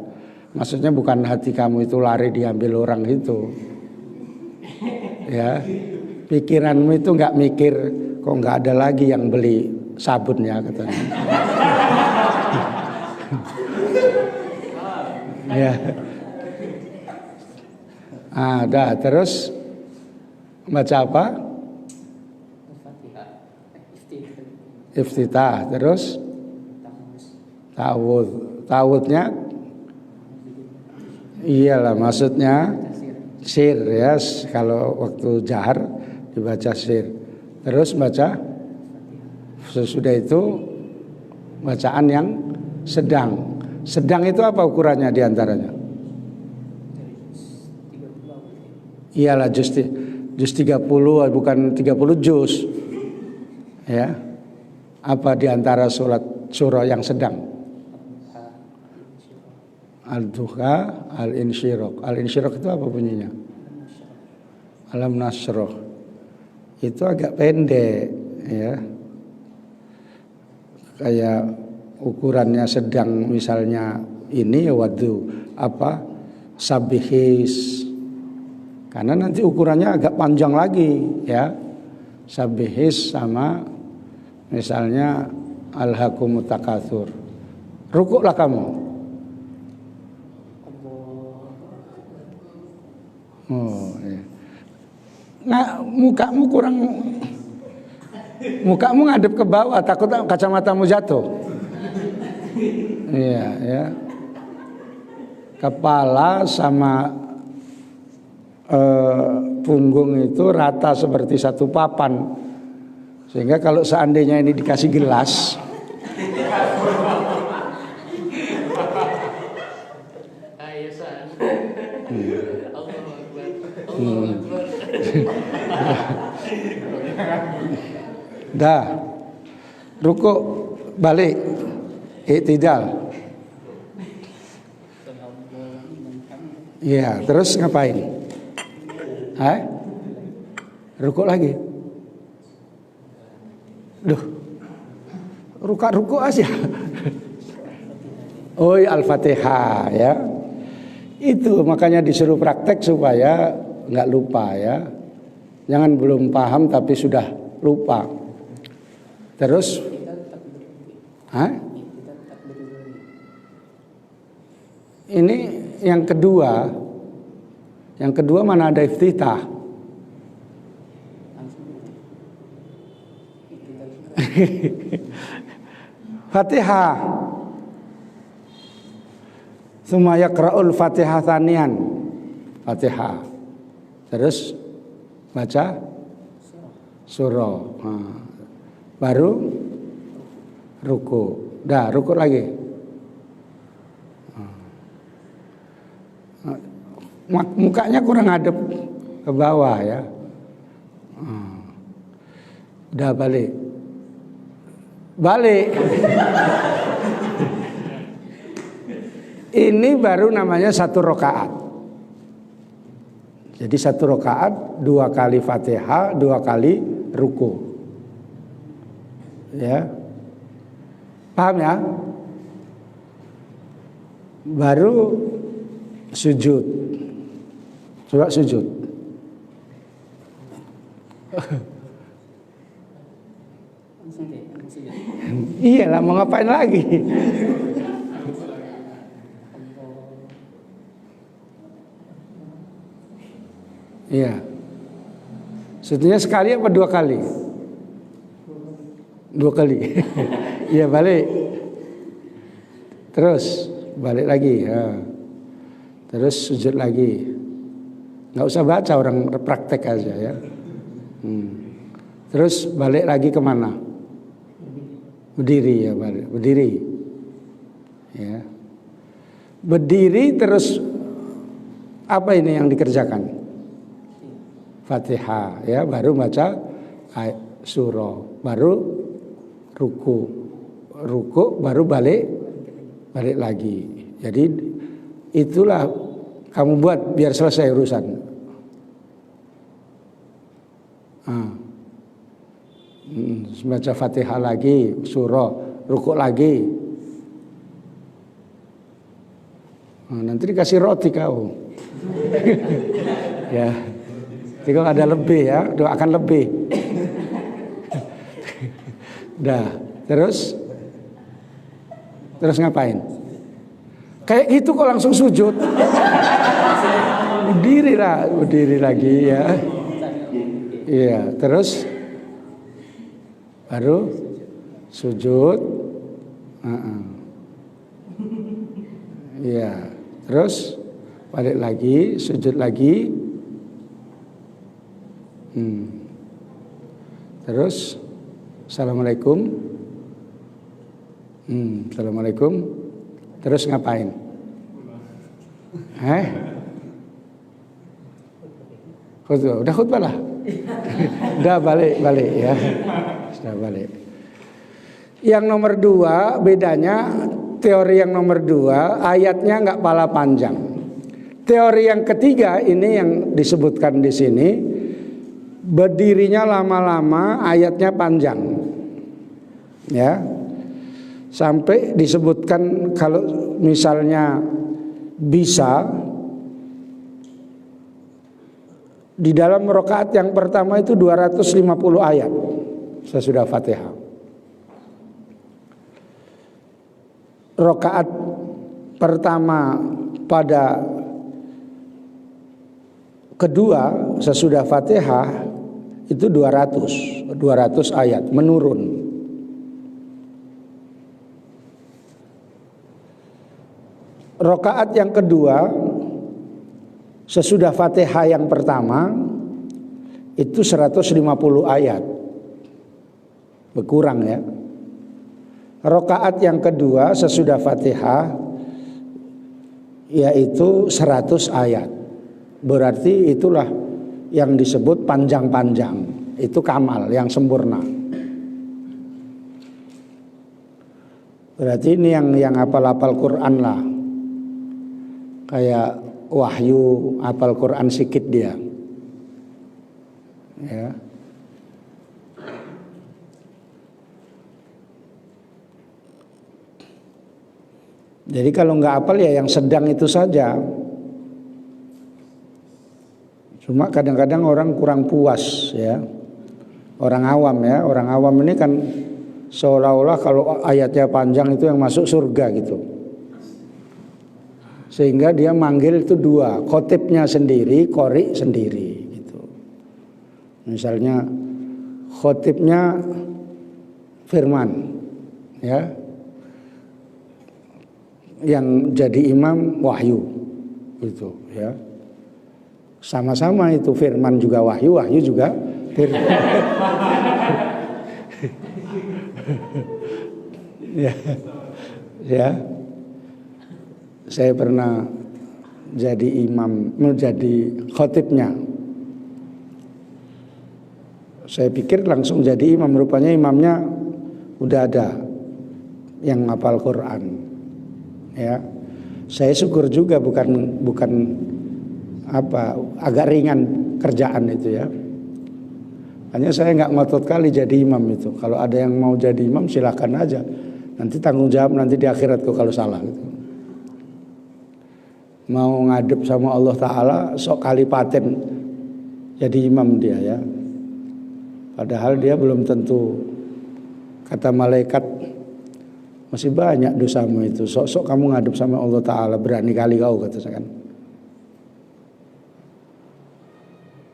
Maksudnya bukan hati kamu itu lari diambil orang itu. Ya, pikiranmu itu nggak mikir kok nggak ada lagi yang beli sabun ya katanya. Ya. Dah terus baca apa? Iftitah. Terus ta'awudz. Ta'awudznya iyalah maksudnya sir ya, kalau waktu jahar dibaca sir. Terus baca sesudah itu bacaan yang sedang. Sedang itu apa ukurannya diantaranya? Iyalah juz 30, bukan 30 juz. Ya. Apa diantara surah yang sedang? Al-Duha, Al-Insyiraq. Al-Insyiraq itu apa bunyinya? Alam Nasroh. Itu agak pendek ya. Kayak ukurannya sedang misalnya ini ya wadu apa? Sabihis. Karena nanti ukurannya agak panjang lagi ya. Sabihis sama misalnya Alhaakumut Takatsur. Rukuklah kamu. Oh, ya. Nah, mukamu ngadep ke bawah, takut kacamatamu jatuh. Iya, ya. Kepala sama punggung itu rata seperti satu papan. Sehingga kalau seandainya ini dikasih gelas, dah rukuk balik i'tidal. Iya, terus ngapain? Rukuk lagi. Duh, rukuk aja. Oh, Al-Fatihah ya. Itu makanya disuruh praktek supaya nggak lupa ya. Jangan belum paham tapi sudah lupa. Terus, ini yang kedua. Yang kedua mana ada iftitah? Fatihah. Tsumma yaqra'ul Fatihah tsaniyan. Fatihah. Terus baca surah. Baru ruku. Dah, ruku lagi. Mukanya kurang ngadep ke bawah ya. Dah balik. Ini baru namanya satu rakaat. Jadi satu rakaat 2 kali Fatihah, 2 kali ruku. Ya. Paham ya? Baru sujud. Coba sujud. Iyalah, mau ngapain lagi? Iya. Sebetulnya sekali apa 2 kali? 2 kali. Iya, balik. Terus balik lagi. Ya. Terus sujud lagi. Nggak usah baca, orang praktek aja ya. Terus balik lagi kemana? Berdiri ya, balik. Berdiri. Ya. Berdiri terus apa ini yang dikerjakan? Fatihah ya, baru baca surah, baru ruku baru balik lagi. Jadi itulah kamu buat biar selesai urusan. Baca Fatihah lagi, surah, ruku lagi. Nanti dikasih roti kau. Ya. Jadi kalau ada lebih ya, doakan lebih. Dah, terus ngapain? Kayak gitu kok langsung sujud. Berdiri lagi ya. Iya, terus baru sujud. Iya, terus balik lagi, sujud lagi. Terus Assalamualaikum. Assalamualaikum. Terus ngapain? Udah khutbah lah. Udah balik ya. Sudah balik. Yang nomor 2 bedanya, teori yang nomor 2 ayatnya nggak pala panjang. Teori yang ketiga ini yang disebutkan di sini, berdirinya lama-lama, ayatnya panjang. Ya. Sampai disebutkan kalau misalnya bisa di dalam rakaat yang pertama itu 250 ayat sesudah Fatihah. Rakaat pertama pada kedua sesudah Fatihah itu 200 ayat menurun. Rakaat yang kedua sesudah Fatihah yang pertama itu 150 ayat. Berkurang ya. Rakaat yang kedua sesudah Fatihah yaitu 100 ayat. Berarti itulah yang disebut panjang-panjang. Itu kamal, yang sempurna. Berarti ini yang hafal-hafal Quran lah. Kayak Wahyu hafal Quran sikit dia. Ya. Jadi kalau nggak hafal ya yang sedang itu saja. Cuma kadang-kadang orang kurang puas ya. Orang awam ya, orang awam ini kan seolah-olah kalau ayatnya panjang itu yang masuk surga gitu. Sehingga dia manggil itu 2, khotibnya sendiri, qori sendiri gitu. Misalnya khotibnya Firman ya. Yang jadi imam Wahyu gitu ya. Sama-sama itu Firman juga Wahyu, Wahyu juga Firman. ya. Saya pernah jadi imam, menjadi khotibnya. Saya pikir langsung jadi imam, rupanya imamnya udah ada yang hafal Quran. Ya, saya syukur juga bukan agak ringan kerjaan itu ya. Hanya saya nggak ngotot kali jadi imam itu. Kalau ada yang mau jadi imam silakan aja. Nanti tanggung jawab nanti di akhirat kok kalau salah gitu. Mau ngadep sama Allah Ta'ala sok kali paten jadi imam dia ya. Padahal dia belum tentu. Kata malaikat, masih banyak dosamu itu. Sok-sok kamu ngadep sama Allah Ta'ala, berani kali kau, kata saya kan.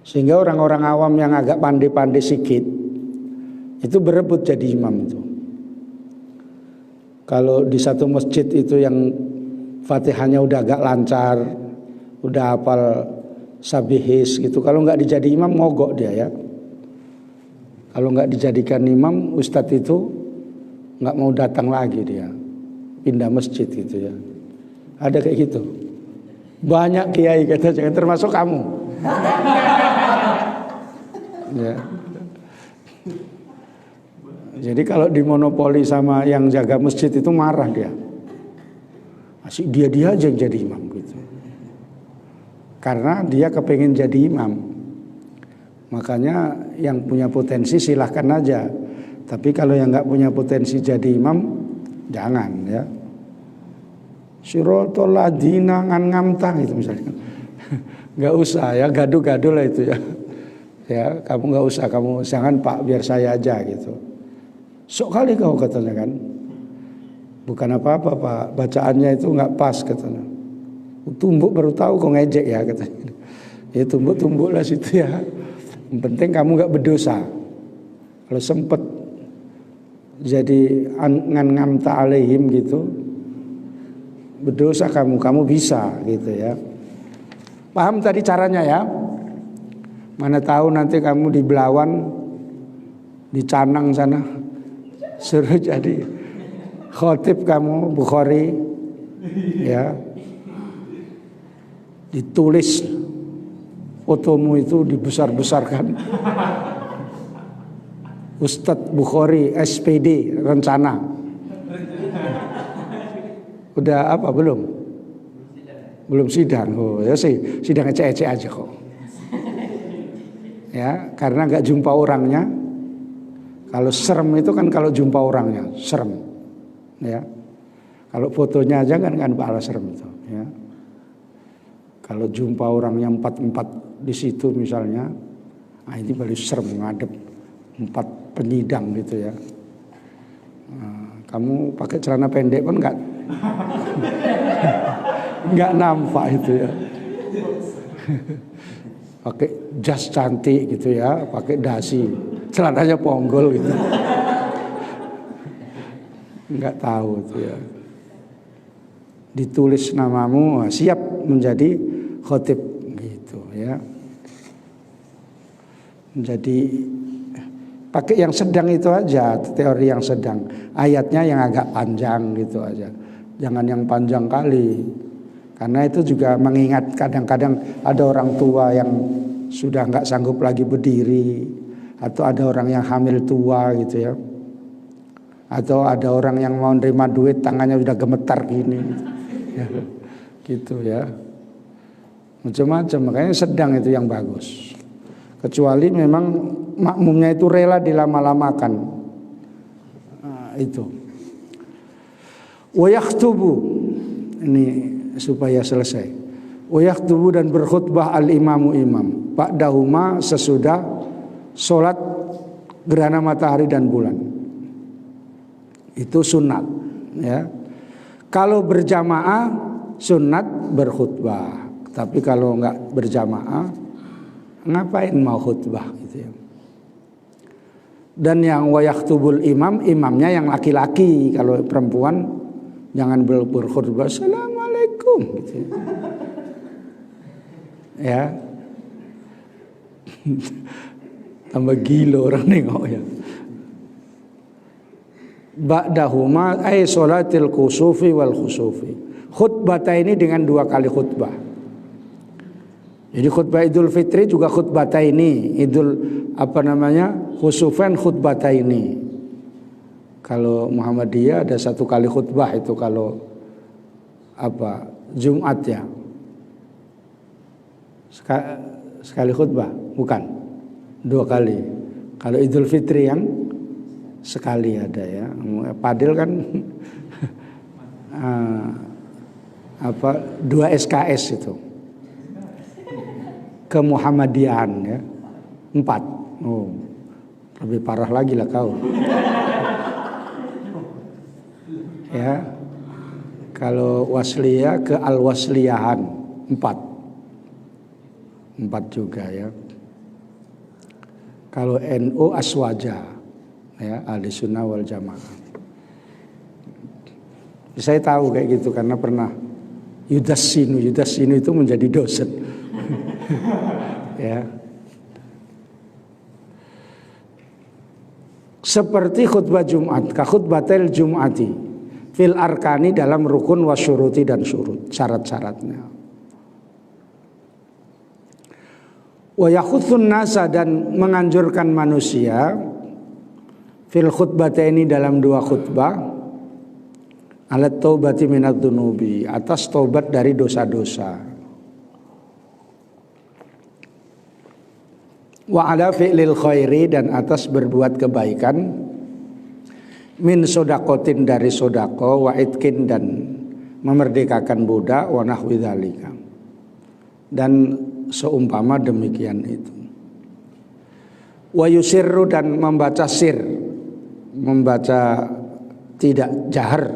Sehingga orang-orang awam yang agak pandai-pandai sikit itu berebut jadi imam itu. Kalau di satu masjid itu yang Fatihahnya udah agak lancar, udah hafal sabihis gitu, kalau nggak dijadi imam mogok dia ya. Kalau nggak dijadikan imam, ustadz itu nggak mau datang lagi dia, pindah masjid gitu ya. Ada kayak gitu. Banyak kiai kata jangan termasuk kamu. Ya. Jadi kalau dimonopoli sama yang jaga masjid itu marah dia. Asik dia aja yang jadi imam gitu. Karena dia kepengen jadi imam. Makanya yang punya potensi silahkan aja. Tapi kalau yang nggak punya potensi jadi imam, jangan ya. Sirotol ladina ngan ngamtang itu misalnya. Nggak usah ya, gaduh-gaduh lah itu ya. Ya kamu nggak usah, kamu jangan Pak, biar saya aja gitu. Sok kali kau katanya kan. Bukan apa-apa Pak, bacaannya itu nggak pas katanya. Tumbuk baru tahu kau ngejek ya katanya. Ya tumbuk-tumbuk lah situ ya. Yang penting kamu nggak berdosa. Kalau sempet jadi ngan ta'alaihim gitu, berdosa kamu bisa gitu ya. Paham tadi caranya ya? Mana tahu nanti kamu di Belawan, di Canang sana, suruh jadi khotib kamu Bukhari, ya. Ditulis fotomu itu dibesar-besarkan. Ustadz Bukhari SPD rencana. Udah apa belum? Belum sidang. Oh ya sih, sidang ecek-ecek aja kok. Ya, karena nggak jumpa orangnya. Kalau serem itu kan kalau jumpa orangnya, serem. Ya. Kalau fotonya aja kan balas serem itu, ya. Kalau jumpa orangnya 4 di situ misalnya, nah ini baru serem ngadep 4 penyidang gitu ya. Nah, kamu pakai celana pendek pun nggak nampak itu ya. Pakai jas cantik gitu ya, pakai dasi, celananya ponggol gitu. Nggak tahu itu ya. Ditulis namamu, siap menjadi khotib gitu ya. Jadi pakai yang sedang itu aja, teori yang sedang. Ayatnya yang agak panjang gitu aja. Jangan yang panjang kali. Karena itu juga mengingat kadang-kadang ada orang tua yang sudah nggak sanggup lagi berdiri, atau ada orang yang hamil tua gitu ya. Atau ada orang yang mau nerima duit tangannya udah gemetar gini. Ya, gitu ya. Macam-macam, makanya sedang itu yang bagus. Kecuali memang makmumnya itu rela dilama-lamakan. Nah, itu. Wa yakhtubu, ini supaya selesai. Wa yakhtubu, dan berkhutbah al-imamu imam ba'dahuma, sesudah sholat gerhana matahari dan bulan. Itu sunat ya. Kalau berjamaah sunat berkhutbah. Tapi kalau enggak berjamaah, ngapain mau khutbah gitu ya. Dan yang wa yakhtubul imam, imamnya yang laki-laki. Kalau perempuan jangan berkhutbah assalamualaikum gitu ya. Tambah gila orang nengok ya. Ba'dahuma ay sholatil kusufi wal khusufi. Khutbah ini dengan 2 kali khutbah. Jadi khutbah Idul Fitri juga khutbah ini, khusufan khutbah ini. Kalau Muhammadiyah ada 1 kali khutbah itu kalau Jumat ya. Sekali khutbah, bukan 2 kali. Kalau Idul Fitri yang sekali ada ya. Padil kan 2 SKS itu. Kemuhammadiyahan ya 4. Lebih parah lagi lah kau. Ya. Kalau wasliyah ke al-wasliyahan 4 juga ya. Kalau NU aswaja ya, ahli sunnah wal jamaah. Saya tahu kayak gitu karena pernah Yudassinu itu menjadi dosen. Ya. Seperti khutbah Jumat, ka khutbatil Jum'ati fil arkani dalam rukun wasyuruti dan syurut, syarat-syaratnya. Wa yakhutsun nasa dan menganjurkan manusia fil khutbataini dalam 2 khutbah alat taubati minadz dzunubi, atas taubat dari dosa-dosa. Wa ala fi'lil khairi, dan atas berbuat kebaikan, min sodakotin dari sodako, wa itkin dan memerdekakan budak, wa nahwi dzalika, dan seumpama demikian itu. Wa yusirru, dan membaca sir, membaca tidak jahar,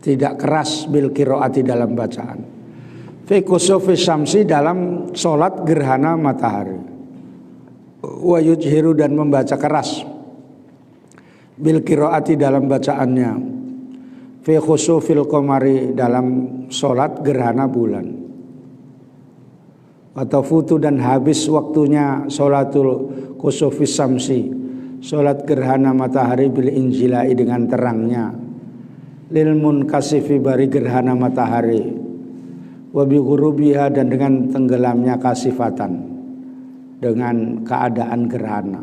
tidak keras, bil qiraati dalam bacaan, fi kusufi syamsi dalam solat gerhana matahari, wa yujhiru, dan membaca keras, bil qiraati dalam bacaannya, fi khusufil qamari dalam solat gerhana bulan, atau futu, dan habis waktunya solatul khusufis syamsi, solat gerhana matahari, bil injilai dengan terangnya, lil munkasifi bari gerhana matahari, wa bi ghurubiha, dan dengan tenggelamnya kasifatan, dengan keadaan gerhana,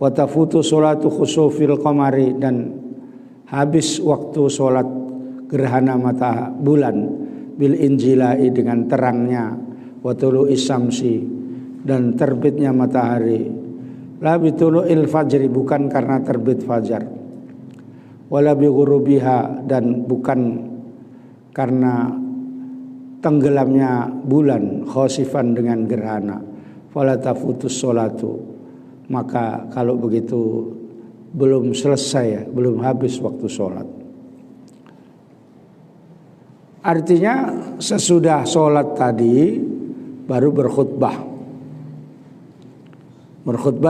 wa tafutu sholatu khusufil qamari, dan habis waktu sholat gerhana matahari bulan, bil injilai dengan terangnya, wa tulu'is syamsi, dan terbitnya matahari, la bi tulu'il fajri, bukan karena terbit fajar, wala bi ghurubiha, dan bukan karena tenggelamnya bulan, khosifan dengan gerhana, fala tafutus sholatu, maka kalau begitu belum selesai, belum habis waktu sholat. Artinya sesudah sholat tadi baru berkhutbah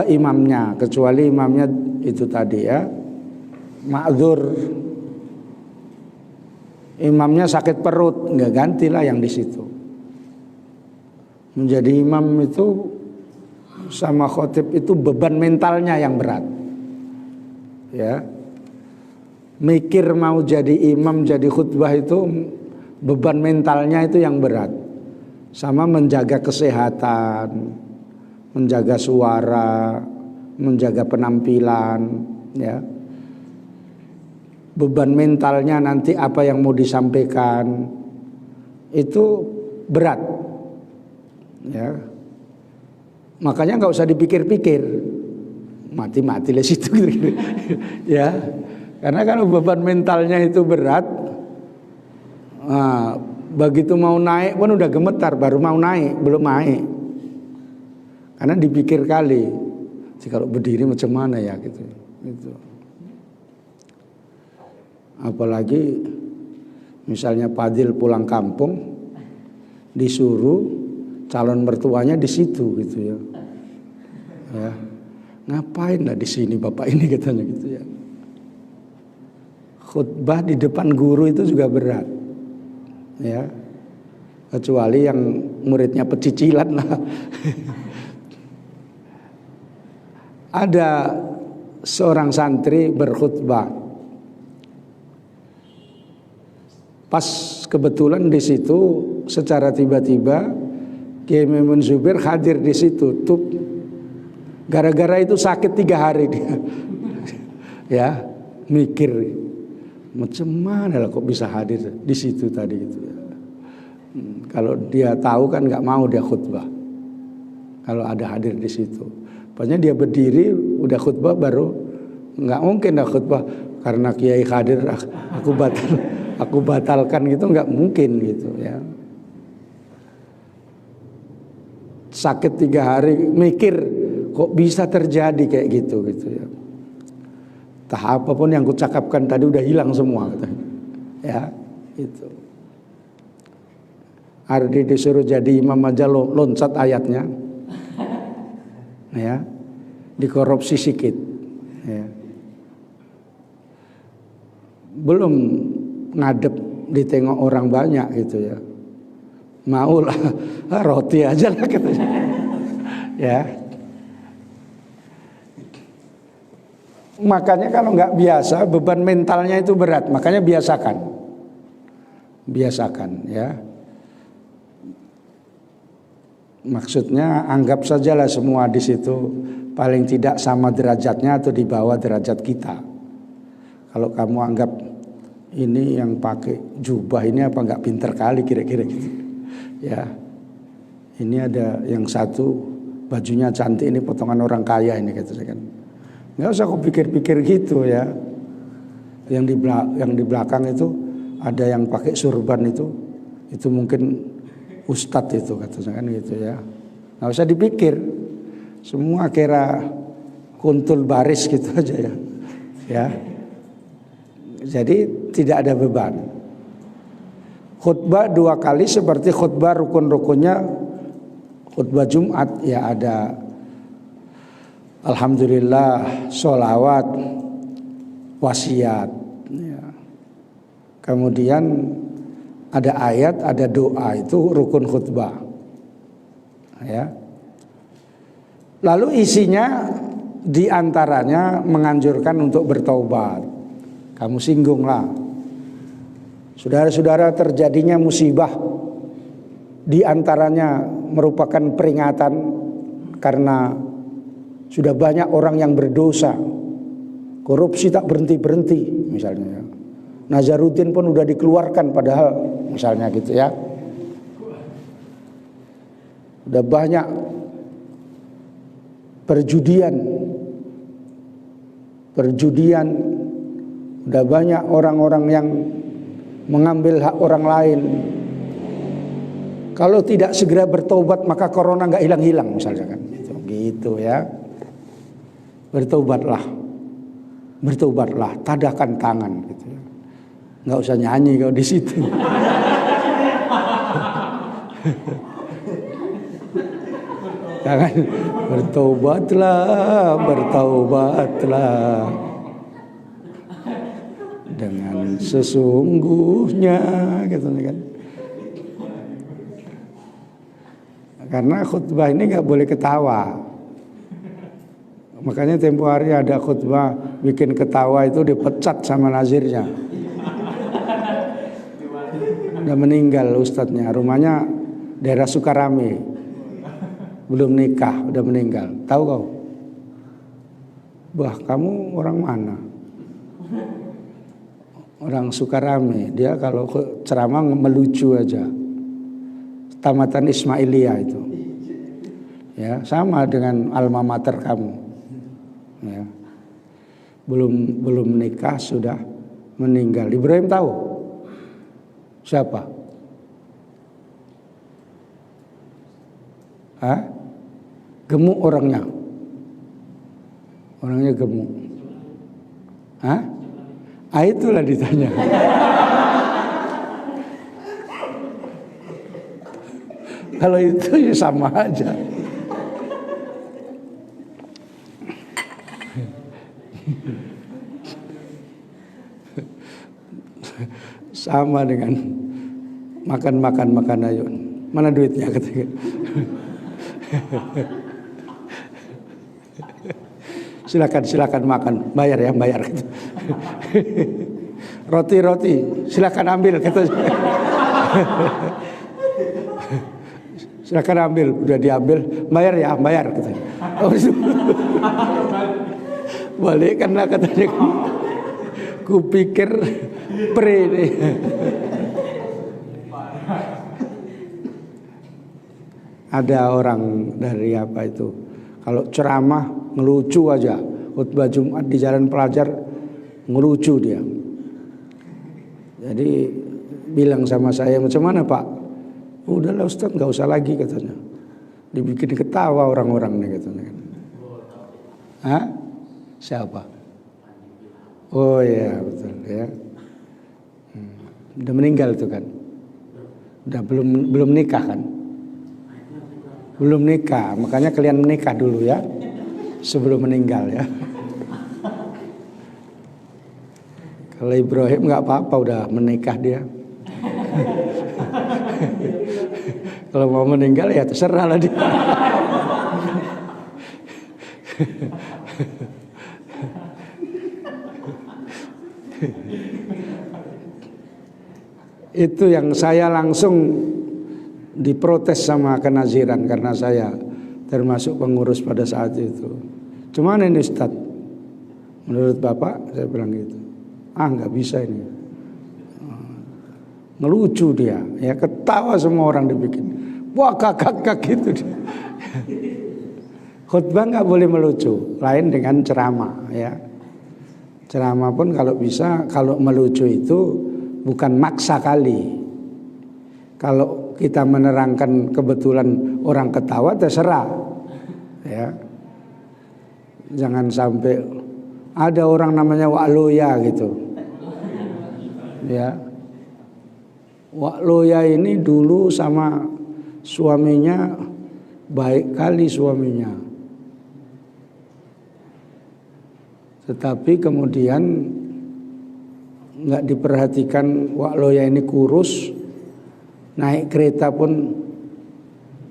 imamnya, kecuali imamnya itu tadi ya ma'dzur, imamnya sakit perut, nggak gantilah yang di situ. Menjadi imam itu sama khotib itu beban mentalnya yang berat. Ya. Mikir mau jadi imam, jadi khutbah itu beban mentalnya itu yang berat. Sama menjaga kesehatan, menjaga suara, menjaga penampilan, ya. Beban mentalnya nanti apa yang mau disampaikan itu berat, ya. Makanya nggak usah dipikir-pikir, mati-mati lah situ, ya. Karena kalau beban mentalnya itu berat, nah, begitu mau naik pun udah gemetar, baru mau naik belum naik, karena dipikir kali, kalau berdiri macam mana ya gitu. Apalagi misalnya Fadil pulang kampung disuruh calon mertuanya di situ gitu ya. Ya. Ngapain lah di sini bapak ini katanya gitu ya. Khutbah di depan guru itu juga berat. Ya. Kecuali yang muridnya pecicilan lah. Ada seorang santri berkhutbah. Pas kebetulan di situ secara tiba-tiba Kiai Maimun Zubair hadir di situ. Tuh gara-gara itu sakit 3 hari dia. Ya, mikir macam mana lah kok bisa hadir di situ tadi gitu ya. Kalau dia tahu kan nggak mau dia khutbah. Kalau ada hadir di situ. Pokoknya dia berdiri udah khutbah baru nggak mungkin dah khutbah karena Kiai hadir aku batalkan gitu, nggak mungkin gitu ya. Sakit 3 hari mikir kok bisa terjadi kayak gitu ya. Entah apapun yang kucakapkan tadi udah hilang semua katanya. Ya, itu. Ardi disuruh jadi imam aja loncat ayatnya. Ya. Dikorupsi sikit. Ya. Belum ngadep ditengok orang banyak gitu ya. Maulah roti aja lah katanya. Ya. Makanya kalau nggak biasa beban mentalnya itu berat. Makanya biasakan ya. Maksudnya anggap sajalah semua di situ paling tidak sama derajatnya atau di bawah derajat kita. Kalau kamu anggap ini yang pakai jubah ini apa nggak pinter kali kira-kira gitu. Ya. Ini ada yang satu bajunya cantik, ini potongan orang kaya ini kata saya kan. Nggak usah kau pikir-pikir gitu ya. Yang di belakang itu ada yang pakai surban itu mungkin ustadz itu katanya kan gitu ya. Nggak usah dipikir, semua kira kuntul baris gitu aja ya. Ya, jadi tidak ada beban. Khutbah 2 kali seperti khutbah rukun-rukunnya khutbah Jumat ya, ada alhamdulillah, sholawat, wasiat. Ya. Kemudian ada ayat, ada doa, itu rukun khutbah. Ya. Lalu isinya diantaranya menganjurkan untuk bertaubat. Kamu singgunglah, saudara-saudara, terjadinya musibah diantaranya merupakan peringatan karena sudah banyak orang yang berdosa, korupsi tak berhenti-berhenti misalnya. Nazaruddin pun udah dikeluarkan padahal misalnya gitu ya. Udah banyak perjudian, udah banyak orang-orang yang mengambil hak orang lain. Kalau tidak segera bertobat maka corona nggak hilang-hilang misalnya kan. Gitu ya. Bertobatlah, tadahkan tangan gitu ya. Nggak usah nyanyi kalau di situ. Jangan bertaubatlah dengan sesungguhnya gitu kan. Karena khutbah ini nggak boleh ketawa. Makanya tempo hari ada khutbah bikin ketawa itu dipecat sama nazirnya. Udah meninggal ustadznya, rumahnya daerah Sukarame, belum nikah, udah meninggal. Tahu kau? Bah, kamu orang mana? Orang Sukarame. Dia kalau ceramah melucu aja. Tamatan Ismailiyah itu. Ya, sama dengan alma mater kamu. Ya. Belum nikah sudah meninggal. Ibrahim tahu? Siapa? Hah? Gemuk orangnya. Orangnya gemuk. Hah? Ah, itulah ditanya. Kalau itu ya sama aja. Sama dengan makan ayo. Mana duitnya katanya. Silakan makan, bayar ya, bayar gitu. Roti, silakan ambil katanya. Silakan ambil, udah diambil, bayar ya, bayar katanya. Balik karena katanya kupikir pre nih. Ada orang dari apa itu, kalau ceramah ngelucu aja, khutbah Jumat di Jalan Pelajar ngelucu dia. Jadi bilang sama saya, macam mana Pak? Udahlah Ustaz, nggak usah lagi katanya. Dibikin ketawa orang-orang nih katanya. Hah? Siapa? Oh iya betul ya. Udah meninggal itu kan? Udah belum nikah kan? Belum nikah, makanya kalian menikah dulu ya sebelum meninggal ya. Kalau Ibrahim nggak apa-apa udah menikah dia. Kalau mau meninggal ya terserah lah dia. Itu yang saya langsung diprotes sama kenaziran karena saya termasuk pengurus pada saat itu. Cuman ini Ustaz, menurut Bapak, saya bilang gitu. Nggak bisa ini. Ngelucu dia, ya ketawa semua orang dibikin. Wah kakak gitu dia. Khutbah nggak boleh melucu, lain dengan ceramah ya. Ceramah pun kalau bisa, kalau melucu itu bukan maksa kali. Kalau kita menerangkan kebetulan orang ketawa terserah ya. Jangan sampai ada orang namanya Wak Loya gitu. Ya. Wak Loya ini dulu sama suaminya baik kali suaminya. Tetapi kemudian nggak diperhatikan, Wak Loya ini kurus, naik kereta pun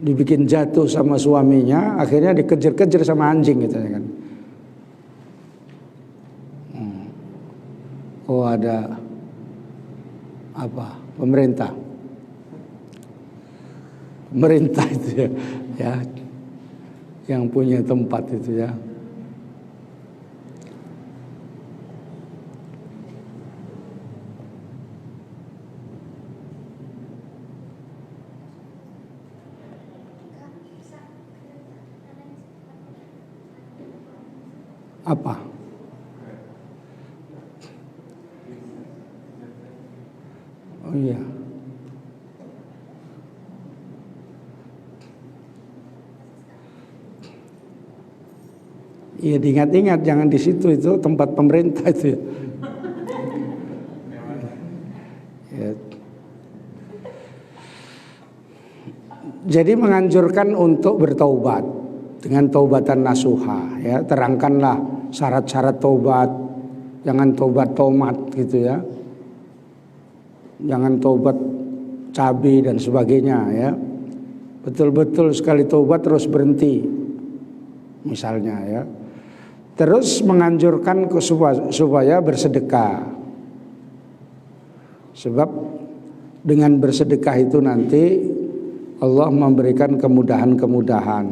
dibikin jatuh sama suaminya, akhirnya dikejar-kejar sama anjing gitu kan. Oh ada apa? Pemerintah itu ya, yang punya tempat itu ya. Apa? Oh iya. Iya diingat-ingat jangan di situ, itu tempat pemerintah itu ya. Ya. Jadi menganjurkan untuk bertaubat dengan taubatan nasuha ya, terangkanlah syarat-syarat taubat. Jangan taubat tomat gitu ya. Jangan taubat cabai dan sebagainya ya. Betul-betul sekali taubat terus berhenti. Misalnya ya. Terus menganjurkan supaya bersedekah. Sebab dengan bersedekah itu nanti Allah memberikan kemudahan-kemudahan.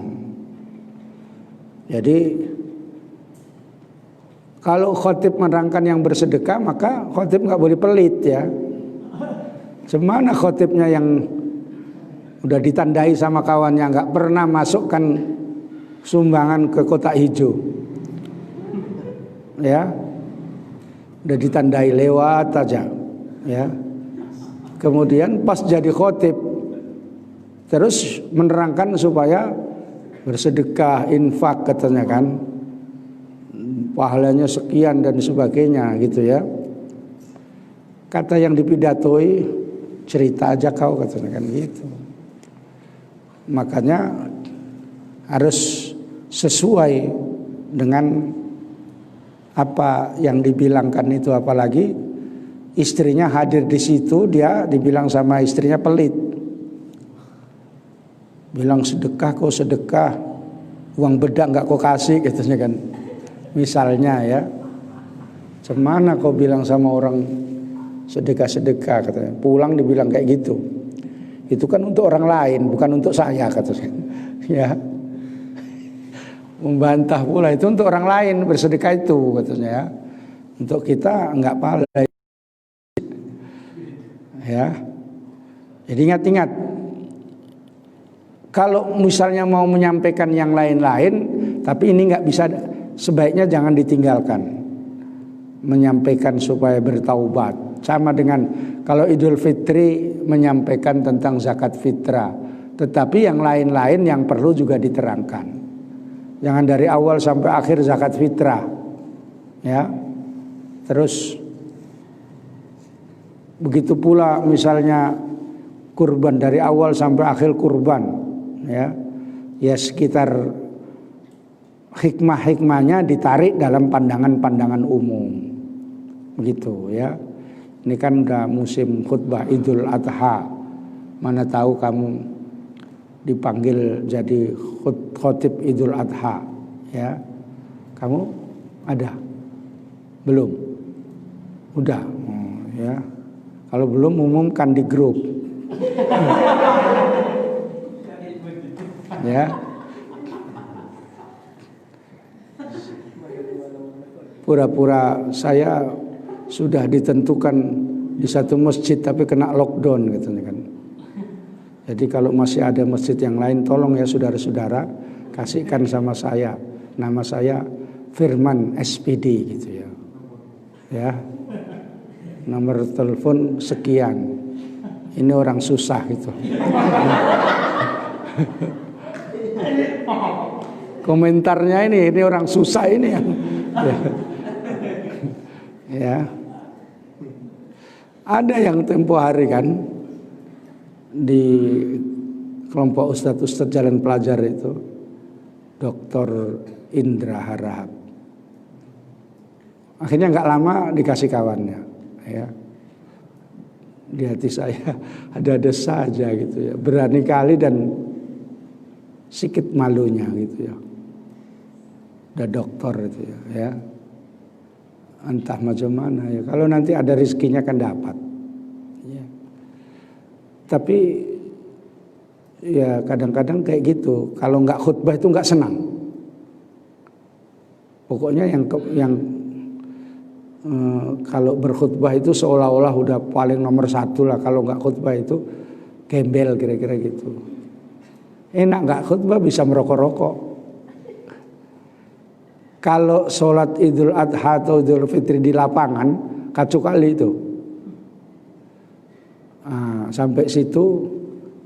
Jadi kalau khotib menerangkan yang bersedekah, maka khotib nggak boleh pelit ya. Semana khotibnya yang udah ditandai sama kawannya nggak pernah masukkan sumbangan ke kotak hijau, ya, udah ditandai lewat aja, ya. Kemudian pas jadi khotib, terus menerangkan supaya bersedekah, infak katanya kan, pahalanya sekian dan sebagainya gitu ya. Kata yang dipidatoi, cerita aja kau katanya kan gitu. Makanya harus sesuai dengan apa yang dibilangkan itu, apalagi istrinya hadir di situ, dia dibilang sama istrinya pelit. Bilang sedekah kau sedekah, uang bedak nggak kau kasih katanya kan. Misalnya ya. Semana kau bilang sama orang sedekah-sedekah katanya. Pulang dibilang kayak gitu. Itu kan untuk orang lain, bukan untuk saya katanya. Ya. Membantah pula itu untuk orang lain bersedekah itu katanya ya. Untuk kita enggak pahala. Ya. Jadi ingat-ingat, kalau misalnya mau menyampaikan yang lain-lain, tapi ini enggak bisa, sebaiknya jangan ditinggalkan. Menyampaikan supaya bertaubat. Sama dengan kalau Idul Fitri menyampaikan tentang zakat fitrah, tetapi yang lain-lain yang perlu juga diterangkan. Jangan dari awal sampai akhir zakat fitrah. Ya. Terus begitu pula misalnya kurban dari awal sampai akhir kurban, ya. Ya sekitar hikmah-hikmahnya ditarik dalam pandangan-pandangan umum. Begitu ya. Ini kan udah musim khutbah Idul Adha. Mana tahu kamu dipanggil jadi khotib Idul Adha, ya. Kamu ada? Belum? Udah. Ya. Kalau belum umumkan di grup. Ya. Pura-pura saya sudah ditentukan di satu masjid tapi kena lockdown gitu kan. Jadi kalau masih ada masjid yang lain tolong ya saudara-saudara kasihkan sama saya. Nama saya Firman SPD gitu ya. Ya. Nomor telepon sekian. Ini orang susah gitu. Komentarnya ini orang susah ini yang ya. Ada yang tempo hari kan di kelompok ustadz-ustadz jalan pelajar itu Dr. Indra Harahap. Akhirnya nggak lama dikasih kawannya, ya. Di hati saya ada saja gitu ya, berani kali dan sikit malunya gitu ya. Udah dokter itu ya. Entah macam mana ya. Kalau nanti ada rezekinya kan dapat. Ya. Tapi ya kadang-kadang kayak gitu. Kalau nggak khutbah itu nggak senang. Pokoknya yang kalau berkhutbah itu seolah-olah udah paling nomor satu lah. Kalau nggak khutbah itu gembel kira-kira gitu. Enak nggak khutbah bisa merokok-rokok. Kalau sholat Idul Adha atau Idul Fitri di lapangan, kacau kali itu. Sampai situ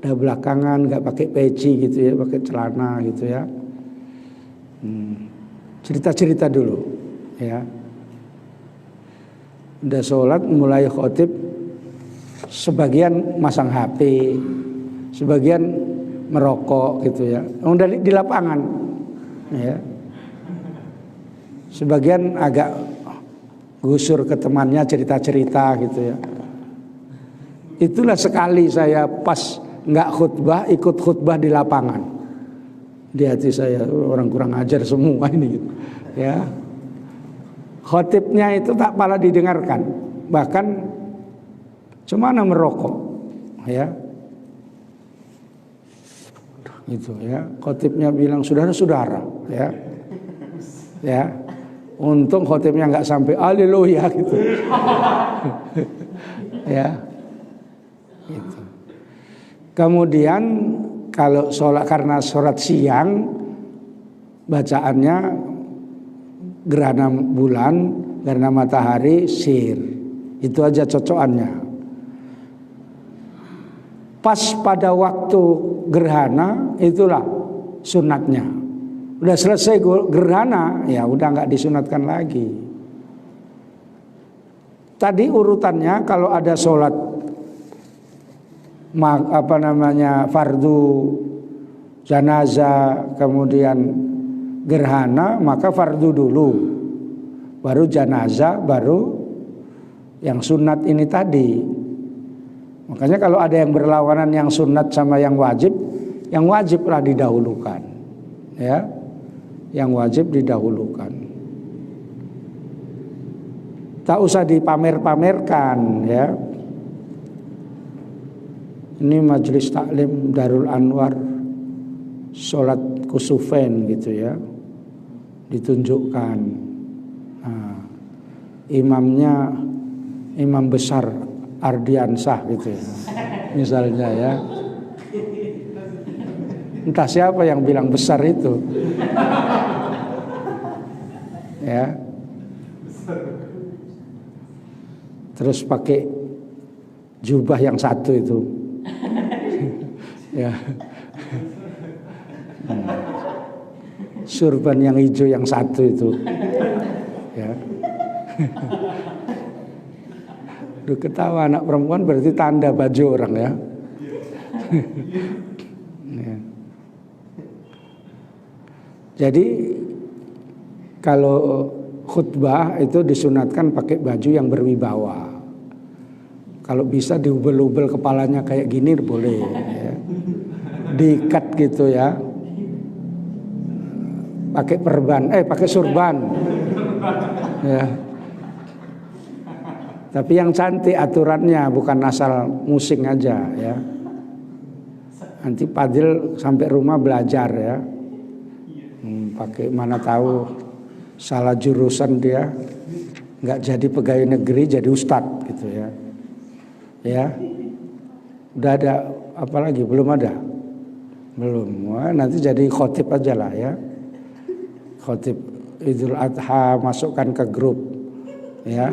udah belakangan nggak pakai peci gitu ya, pakai celana gitu ya. Cerita-cerita dulu, ya. Udah sholat mulai khotib, sebagian masang HP, sebagian merokok gitu ya. Udah di lapangan, ya. Sebagian agak gusur ke temannya cerita-cerita gitu ya. Itulah sekali saya pas nggak khutbah ikut khutbah di lapangan. Di hati saya orang kurang ajar semua ini gitu. Ya. Khotibnya itu tak pala didengarkan. Bahkan cemana merokok. Ya. Gitu ya. Khotibnya bilang saudara-saudara ya. Ya. Untung khotibnya nggak sampai haleluya gitu. Ya. Gitu. Kemudian kalau sholat karena sholat siang bacaannya gerhana bulan, gerhana matahari, sir. Itu aja cocokannya. Pas pada waktu gerhana itulah sunatnya. Udah selesai gerhana, ya udah nggak disunatkan lagi. Tadi urutannya kalau ada sholat fardu janazah kemudian gerhana maka fardu dulu, baru janazah, baru yang sunat ini tadi. Makanya kalau ada yang berlawanan yang sunat sama yang wajiblah didahulukan, ya. Yang wajib didahulukan. Tak usah dipamer-pamerkan ya. Ini majelis taklim Darul Anwar sholat kusufen gitu ya. Ditunjukkan. Imamnya imam besar Ardiansah gitu ya. Misalnya ya. Entah siapa yang bilang besar itu. Ya. Terus pakai jubah yang satu itu. Ya. Surban yang hijau yang satu itu. Ya. Duh, ketawa anak perempuan berarti tanda baju orang ya. Ya. Jadi kalau khutbah itu disunatkan pakai baju yang berwibawa. Kalau bisa diubel-ubel kepalanya kayak gini boleh ya. Diikat gitu ya. Pakai pakai surban. Ya. Tapi yang cantik aturannya, bukan asal musing aja ya. Nanti Fadil sampai rumah belajar ya. Pakai mana tahu salah jurusan dia, nggak jadi pegawai negeri jadi ustadz gitu ya. Ya. Udah ada apa lagi? Belum ada. Belum. Wah, nanti jadi khotib aja lah ya. Khotib Idul Adha, masukkan ke grup ya.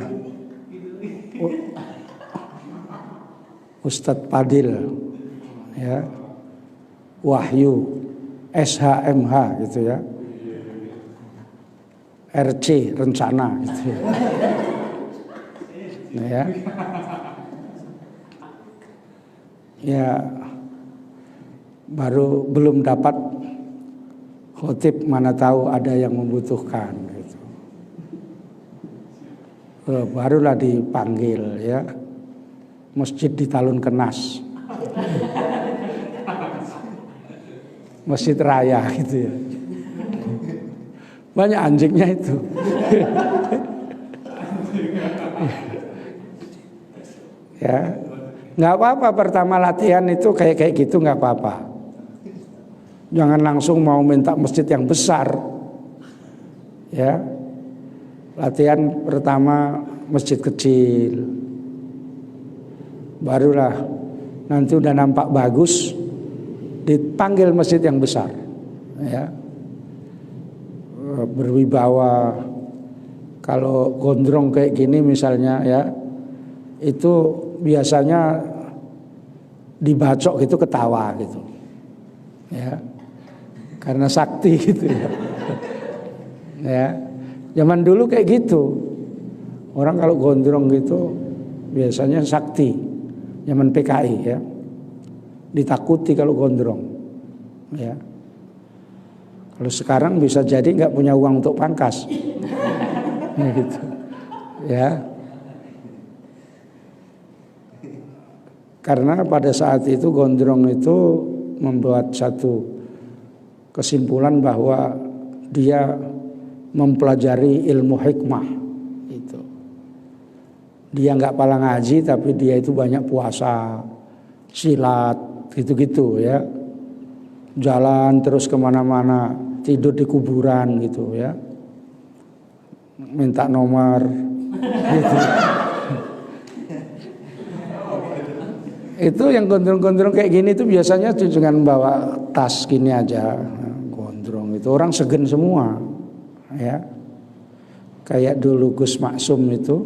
Ustadz Fadil ya, Wahyu SHMH gitu ya, RC rencana gitu ya. Ya. Ya baru belum dapat khotib, mana tahu ada yang membutuhkan gitu. Barulah dipanggil ya. Masjid di Talun Kenas. Masjid Raya gitu ya. Banyak anjingnya itu. Ya. Nggak apa-apa pertama latihan itu kayak gitu nggak apa-apa. Jangan langsung mau minta masjid yang besar. Ya. Latihan pertama masjid kecil. Barulah nanti udah nampak bagus dipanggil masjid yang besar. Ya. Berwibawa. Kalau gondrong kayak gini misalnya ya, itu biasanya dibacok gitu ketawa gitu. Ya. Karena sakti gitu ya. Ya. Zaman dulu kayak gitu. Orang kalau gondrong gitu biasanya sakti. Zaman PKI ya. Ditakuti kalau gondrong. Ya. Kalau sekarang bisa jadi nggak punya uang untuk pangkas. Ya gitu. Ya. Karena pada saat itu gondrong itu membuat satu kesimpulan bahwa dia mempelajari ilmu hikmah itu. Dia nggak pala ngaji tapi dia itu banyak puasa, silat, gitu-gitu ya. Jalan terus kemana-mana, tidur di kuburan gitu ya. Minta nomor gitu. Itu yang gondrong-gondrong kayak gini itu biasanya dengan bawa tas gini aja. Gondrong itu orang segen semua ya. Kayak dulu Gus Maksum itu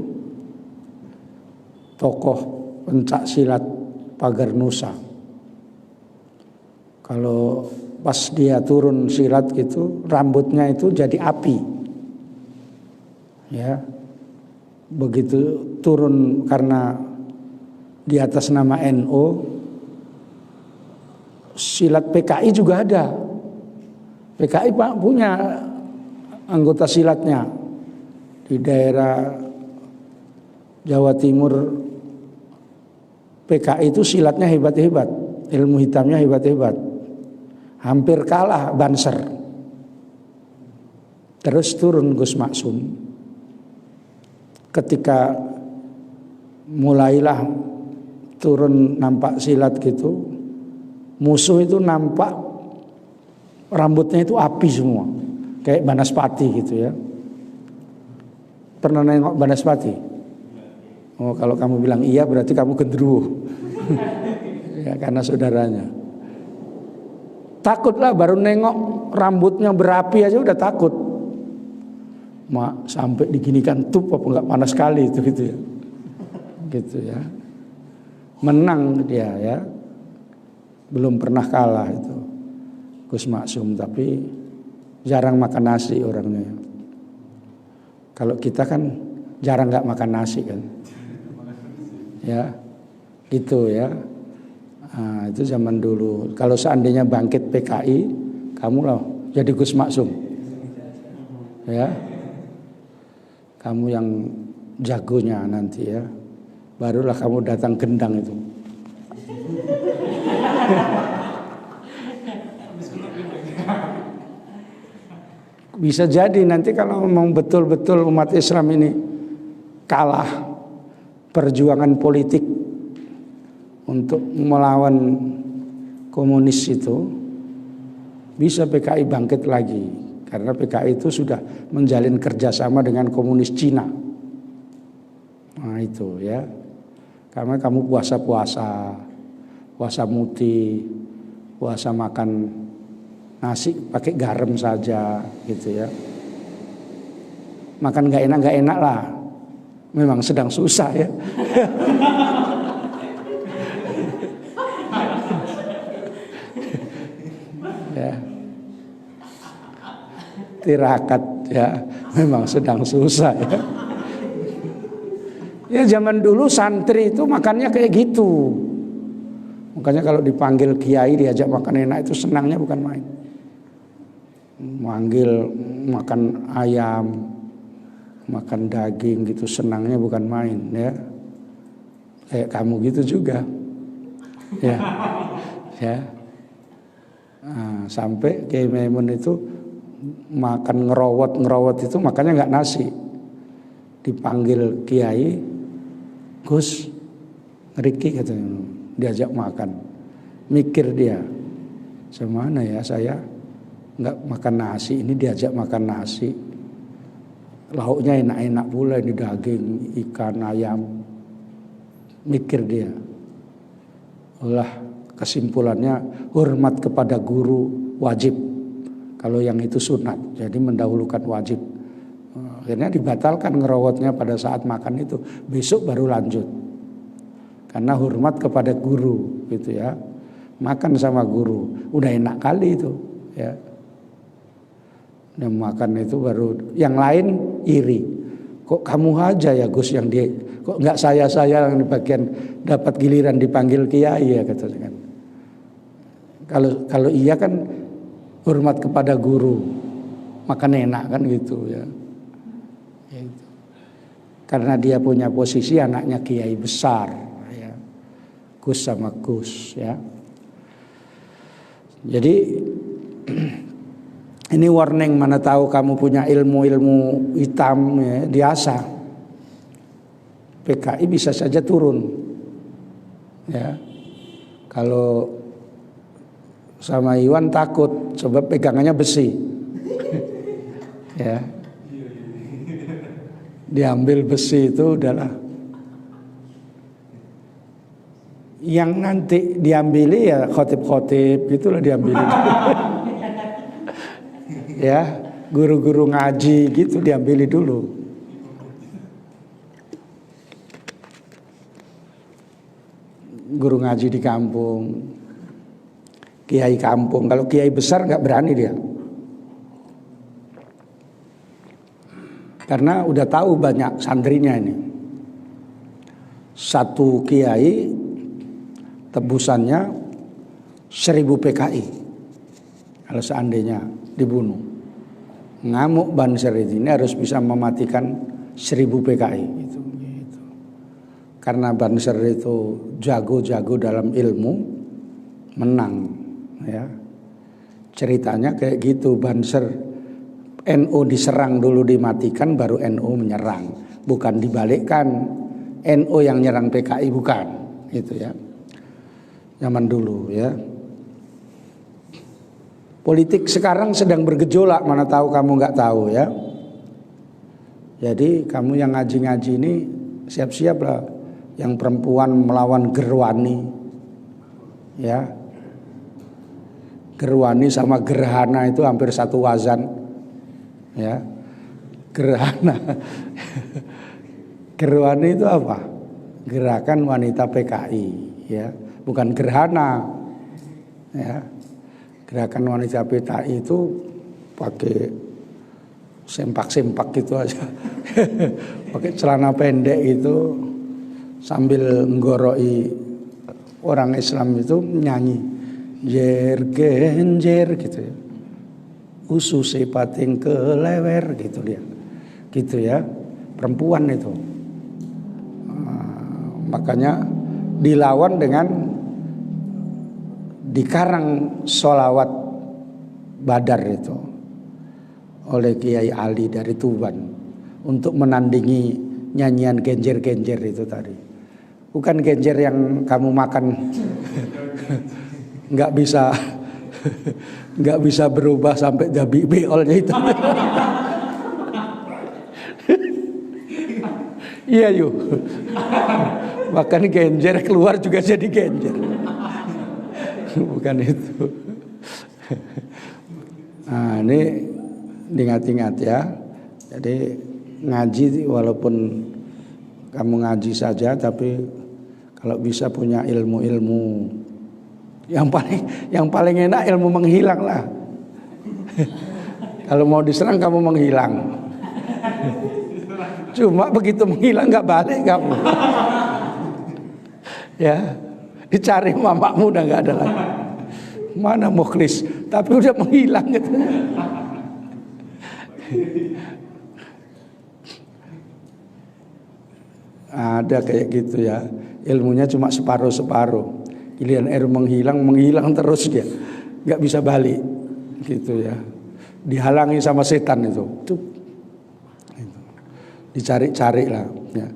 tokoh pencak silat pagar Nusa. Kalau pas dia turun silat gitu, rambutnya itu jadi api. Ya. Begitu turun karena di atas nama NU, silat PKI juga ada. PKI Pak punya anggota silatnya di daerah Jawa Timur. PKI itu silatnya hebat-hebat, ilmu hitamnya hebat-hebat, hampir kalah Banser. Terus turun Gus Maksum. Ketika mulailah turun nampak silat gitu, musuh itu nampak rambutnya itu api semua, kayak Banaspati gitu ya. Pernah nengok Banaspati? Oh, kalau kamu bilang iya berarti kamu gendruwo. Ya, karena saudaranya. Takutlah baru nengok rambutnya berapi aja udah takut. Mak sampai diginikan tuh apa enggak panas sekali itu gitu ya. Gitu ya. Menang dia ya. Belum pernah kalah itu Gus Maksum, tapi jarang makan nasi orangnya. Kalau kita kan jarang nggak makan nasi kan. Ya, gitu ya. Nah, itu zaman dulu. Kalau seandainya bangkit PKI, kamu loh jadi Gus Maksum. Ya. Kamu yang jagonya nanti ya. Barulah kamu datang gendang itu. Bisa jadi nanti kalau memang betul-betul umat Islam ini kalah perjuangan politik untuk melawan komunis itu, bisa PKI bangkit lagi. Karena PKI itu sudah menjalin kerjasama dengan komunis Cina. Nah itu ya. Karena kamu puasa muti, puasa makan nasi pakai garam saja gitu ya. Makan gak enak lah. Memang sedang susah ya. Ya. Tirakat ya, memang sedang susah ya. Ya zaman dulu santri itu makannya kayak gitu. Makanya kalau dipanggil kiai diajak makan enak itu senangnya bukan main. Manggil makan ayam, makan daging gitu senangnya bukan main ya. Kayak kamu gitu juga. Ya. Ya. Nah, sampai Kiai Maimun itu makan ngerowot itu makanya nggak nasi. Dipanggil kiai, Gus, ngeriki katanya, diajak makan. Mikir dia, semana ya saya nggak makan nasi, ini diajak makan nasi. Lauknya enak-enak pula, ini daging, ikan, ayam. Mikir dia. Olah kesimpulannya hormat kepada guru wajib. Kalau yang itu sunat, jadi mendahulukan wajib. Akhirnya dibatalkan ngerowotnya pada saat makan itu. Besok baru lanjut. Karena hormat kepada guru gitu ya. Makan sama guru, udah enak kali itu ya. Dan makan itu baru, yang lain iri. Kok kamu aja ya Gus yang dia, kok nggak saya yang di bagian dapat giliran dipanggil kiai ya katanya kan. Kalau iya kan hormat kepada guru, makan enak kan gitu ya. Gitu. Karena dia punya posisi anaknya kiai besar ya. Gus sama Gus ya. Jadi ini warning, mana tahu kamu punya ilmu-ilmu hitam ya, diasah. PKI bisa saja turun. Ya. Kalau sama Iwan takut sebab pegangannya besi. Ya. Diambil besi itu udahlah. Yang nanti diambili ya khotib-khotib gitulah diambili. Ya, guru-guru ngaji gitu diambili dulu. Guru ngaji di kampung, kiai kampung. Kalau kiai besar nggak berani dia, karena udah tahu banyak santrinya ini. Satu kiai tebusannya 1000 PKI kalau seandainya dibunuh. Ngamuk Banser ini harus bisa mematikan 1000 PKI gitu. Karena Banser itu jago-jago dalam ilmu, menang ya. Ceritanya kayak gitu, Banser NU diserang dulu dimatikan, baru NU menyerang, bukan dibalikkan. NU yang nyerang PKI bukan, gitu ya. Zaman dulu ya. Politik sekarang sedang bergejolak, mana tahu kamu nggak tahu ya. Jadi kamu yang ngaji-ngaji ini siap-siap lah. Yang perempuan melawan Gerwani, ya. Gerwani sama gerhana itu hampir satu wazan, ya. Gerhana, Gerwani itu apa? Gerakan Wanita PKI, ya. Bukan gerhana, ya. Gerakan Wanita PKI itu pakai sempak-sempak gitu aja. Pakai celana pendek gitu sambil nggoroi orang Islam itu nyanyi jer genjer gitu ya. Ususe pating kelewer gitu dia. Gitu ya. Perempuan itu. Makanya dilawan dengan dikarang sholawat Badar itu oleh Kiai Ali dari Tuban untuk menandingi nyanyian genjer-genjer itu tadi. Bukan genjer yang kamu makan nggak bisa berubah sampai jadi beolnya itu. Iya yuk. Makan genjer keluar juga jadi genjer. Bukan itu. Nah, ini diingat-ingat ya. Jadi ngaji walaupun kamu ngaji saja, tapi kalau bisa punya ilmu-ilmu yang paling enak ilmu menghilang lah. Kalau mau diserang kamu menghilang. Cuma begitu menghilang nggak balik kamu. Ya, dicari mamamu udah nggak ada lagi. Mana mukhlis, tapi udah menghilang gitu. Ada kayak gitu ya. Ilmunya cuma separuh-separuh. Giliran air menghilang terus dia. Nggak bisa balik gitu ya. Dihalangi sama setan itu. Dicari-cari lah ya.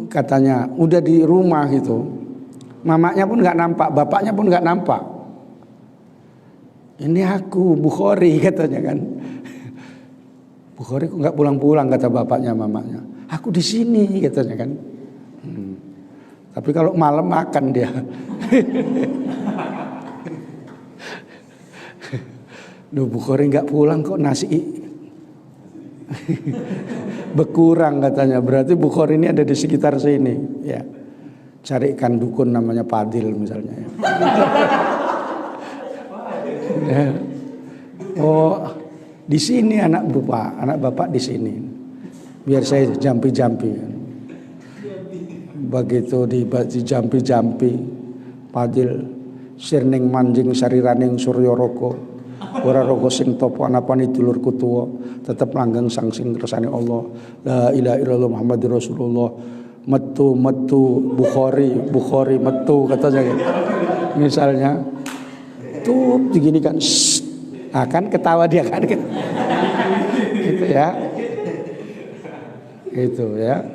Katanya udah di rumah gitu. Mamanya pun nggak nampak, bapaknya pun nggak nampak. Ini aku Bukhari katanya kan. Bukhari kok nggak pulang-pulang kata bapaknya mamanya. Aku di sini katanya kan. Tapi kalau malam makan dia. Duh Bukhari nggak pulang kok nasi berkurang katanya. Berarti Bukhari ini ada di sekitar sini. Ya, carikan dukun namanya Padil misalnya. Ya. Oh, di sini anak bapak di sini. Biar saya jampi-jampi. Begitu dijampi-jampi, Padil sirning manjing sariraning surya roko. Ora rogo sing topo anapani dulurku tuwa, tetep langgeng sang sing kersane Allah. La ilaha illallah Muhammadur Rasulullah. Metu Bukhari metu katanya. Misalnya tuh begini kan, akan ketawa dia kan, gitu ya, itu ya,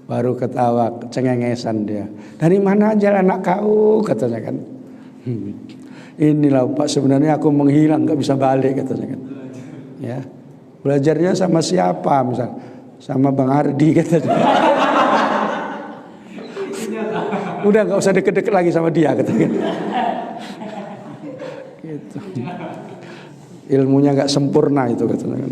baru ketawa cengengesan dia. Dari mana aja anak kau katanya kan. Inilah Pak sebenarnya aku menghilang nggak bisa balik katanya kan. Ya, belajarnya sama siapa misal, sama Bang Ardi katanya. Udah nggak usah deket-deket lagi sama dia katanya. Gitu. Ilmunya nggak sempurna itu katanya.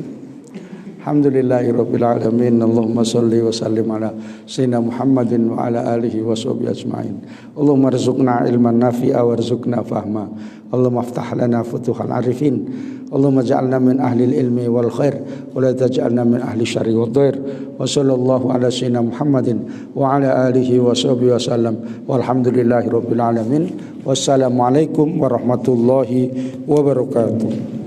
Alhamdulillahirabbil alamin. Allahumma shalli wa sallim ala sayyidina Muhammadin wa ala alihi wa sahbihi ajmain. Allahumma rzuqna ilman nafi'a warzuqna fahma. Allahumma aftah lana futuhal arifin. Allahumma ja'alna min ahli ilmi wal khair wa la taj'alna min ahli syarri wad dhair. Wa sallallahu ala sayyidina Muhammadin wa ala alihi wa sahbihi wasallam. Walhamdulillahirabbil alamin. Wassalamualaikum warahmatullahi wabarakatuh.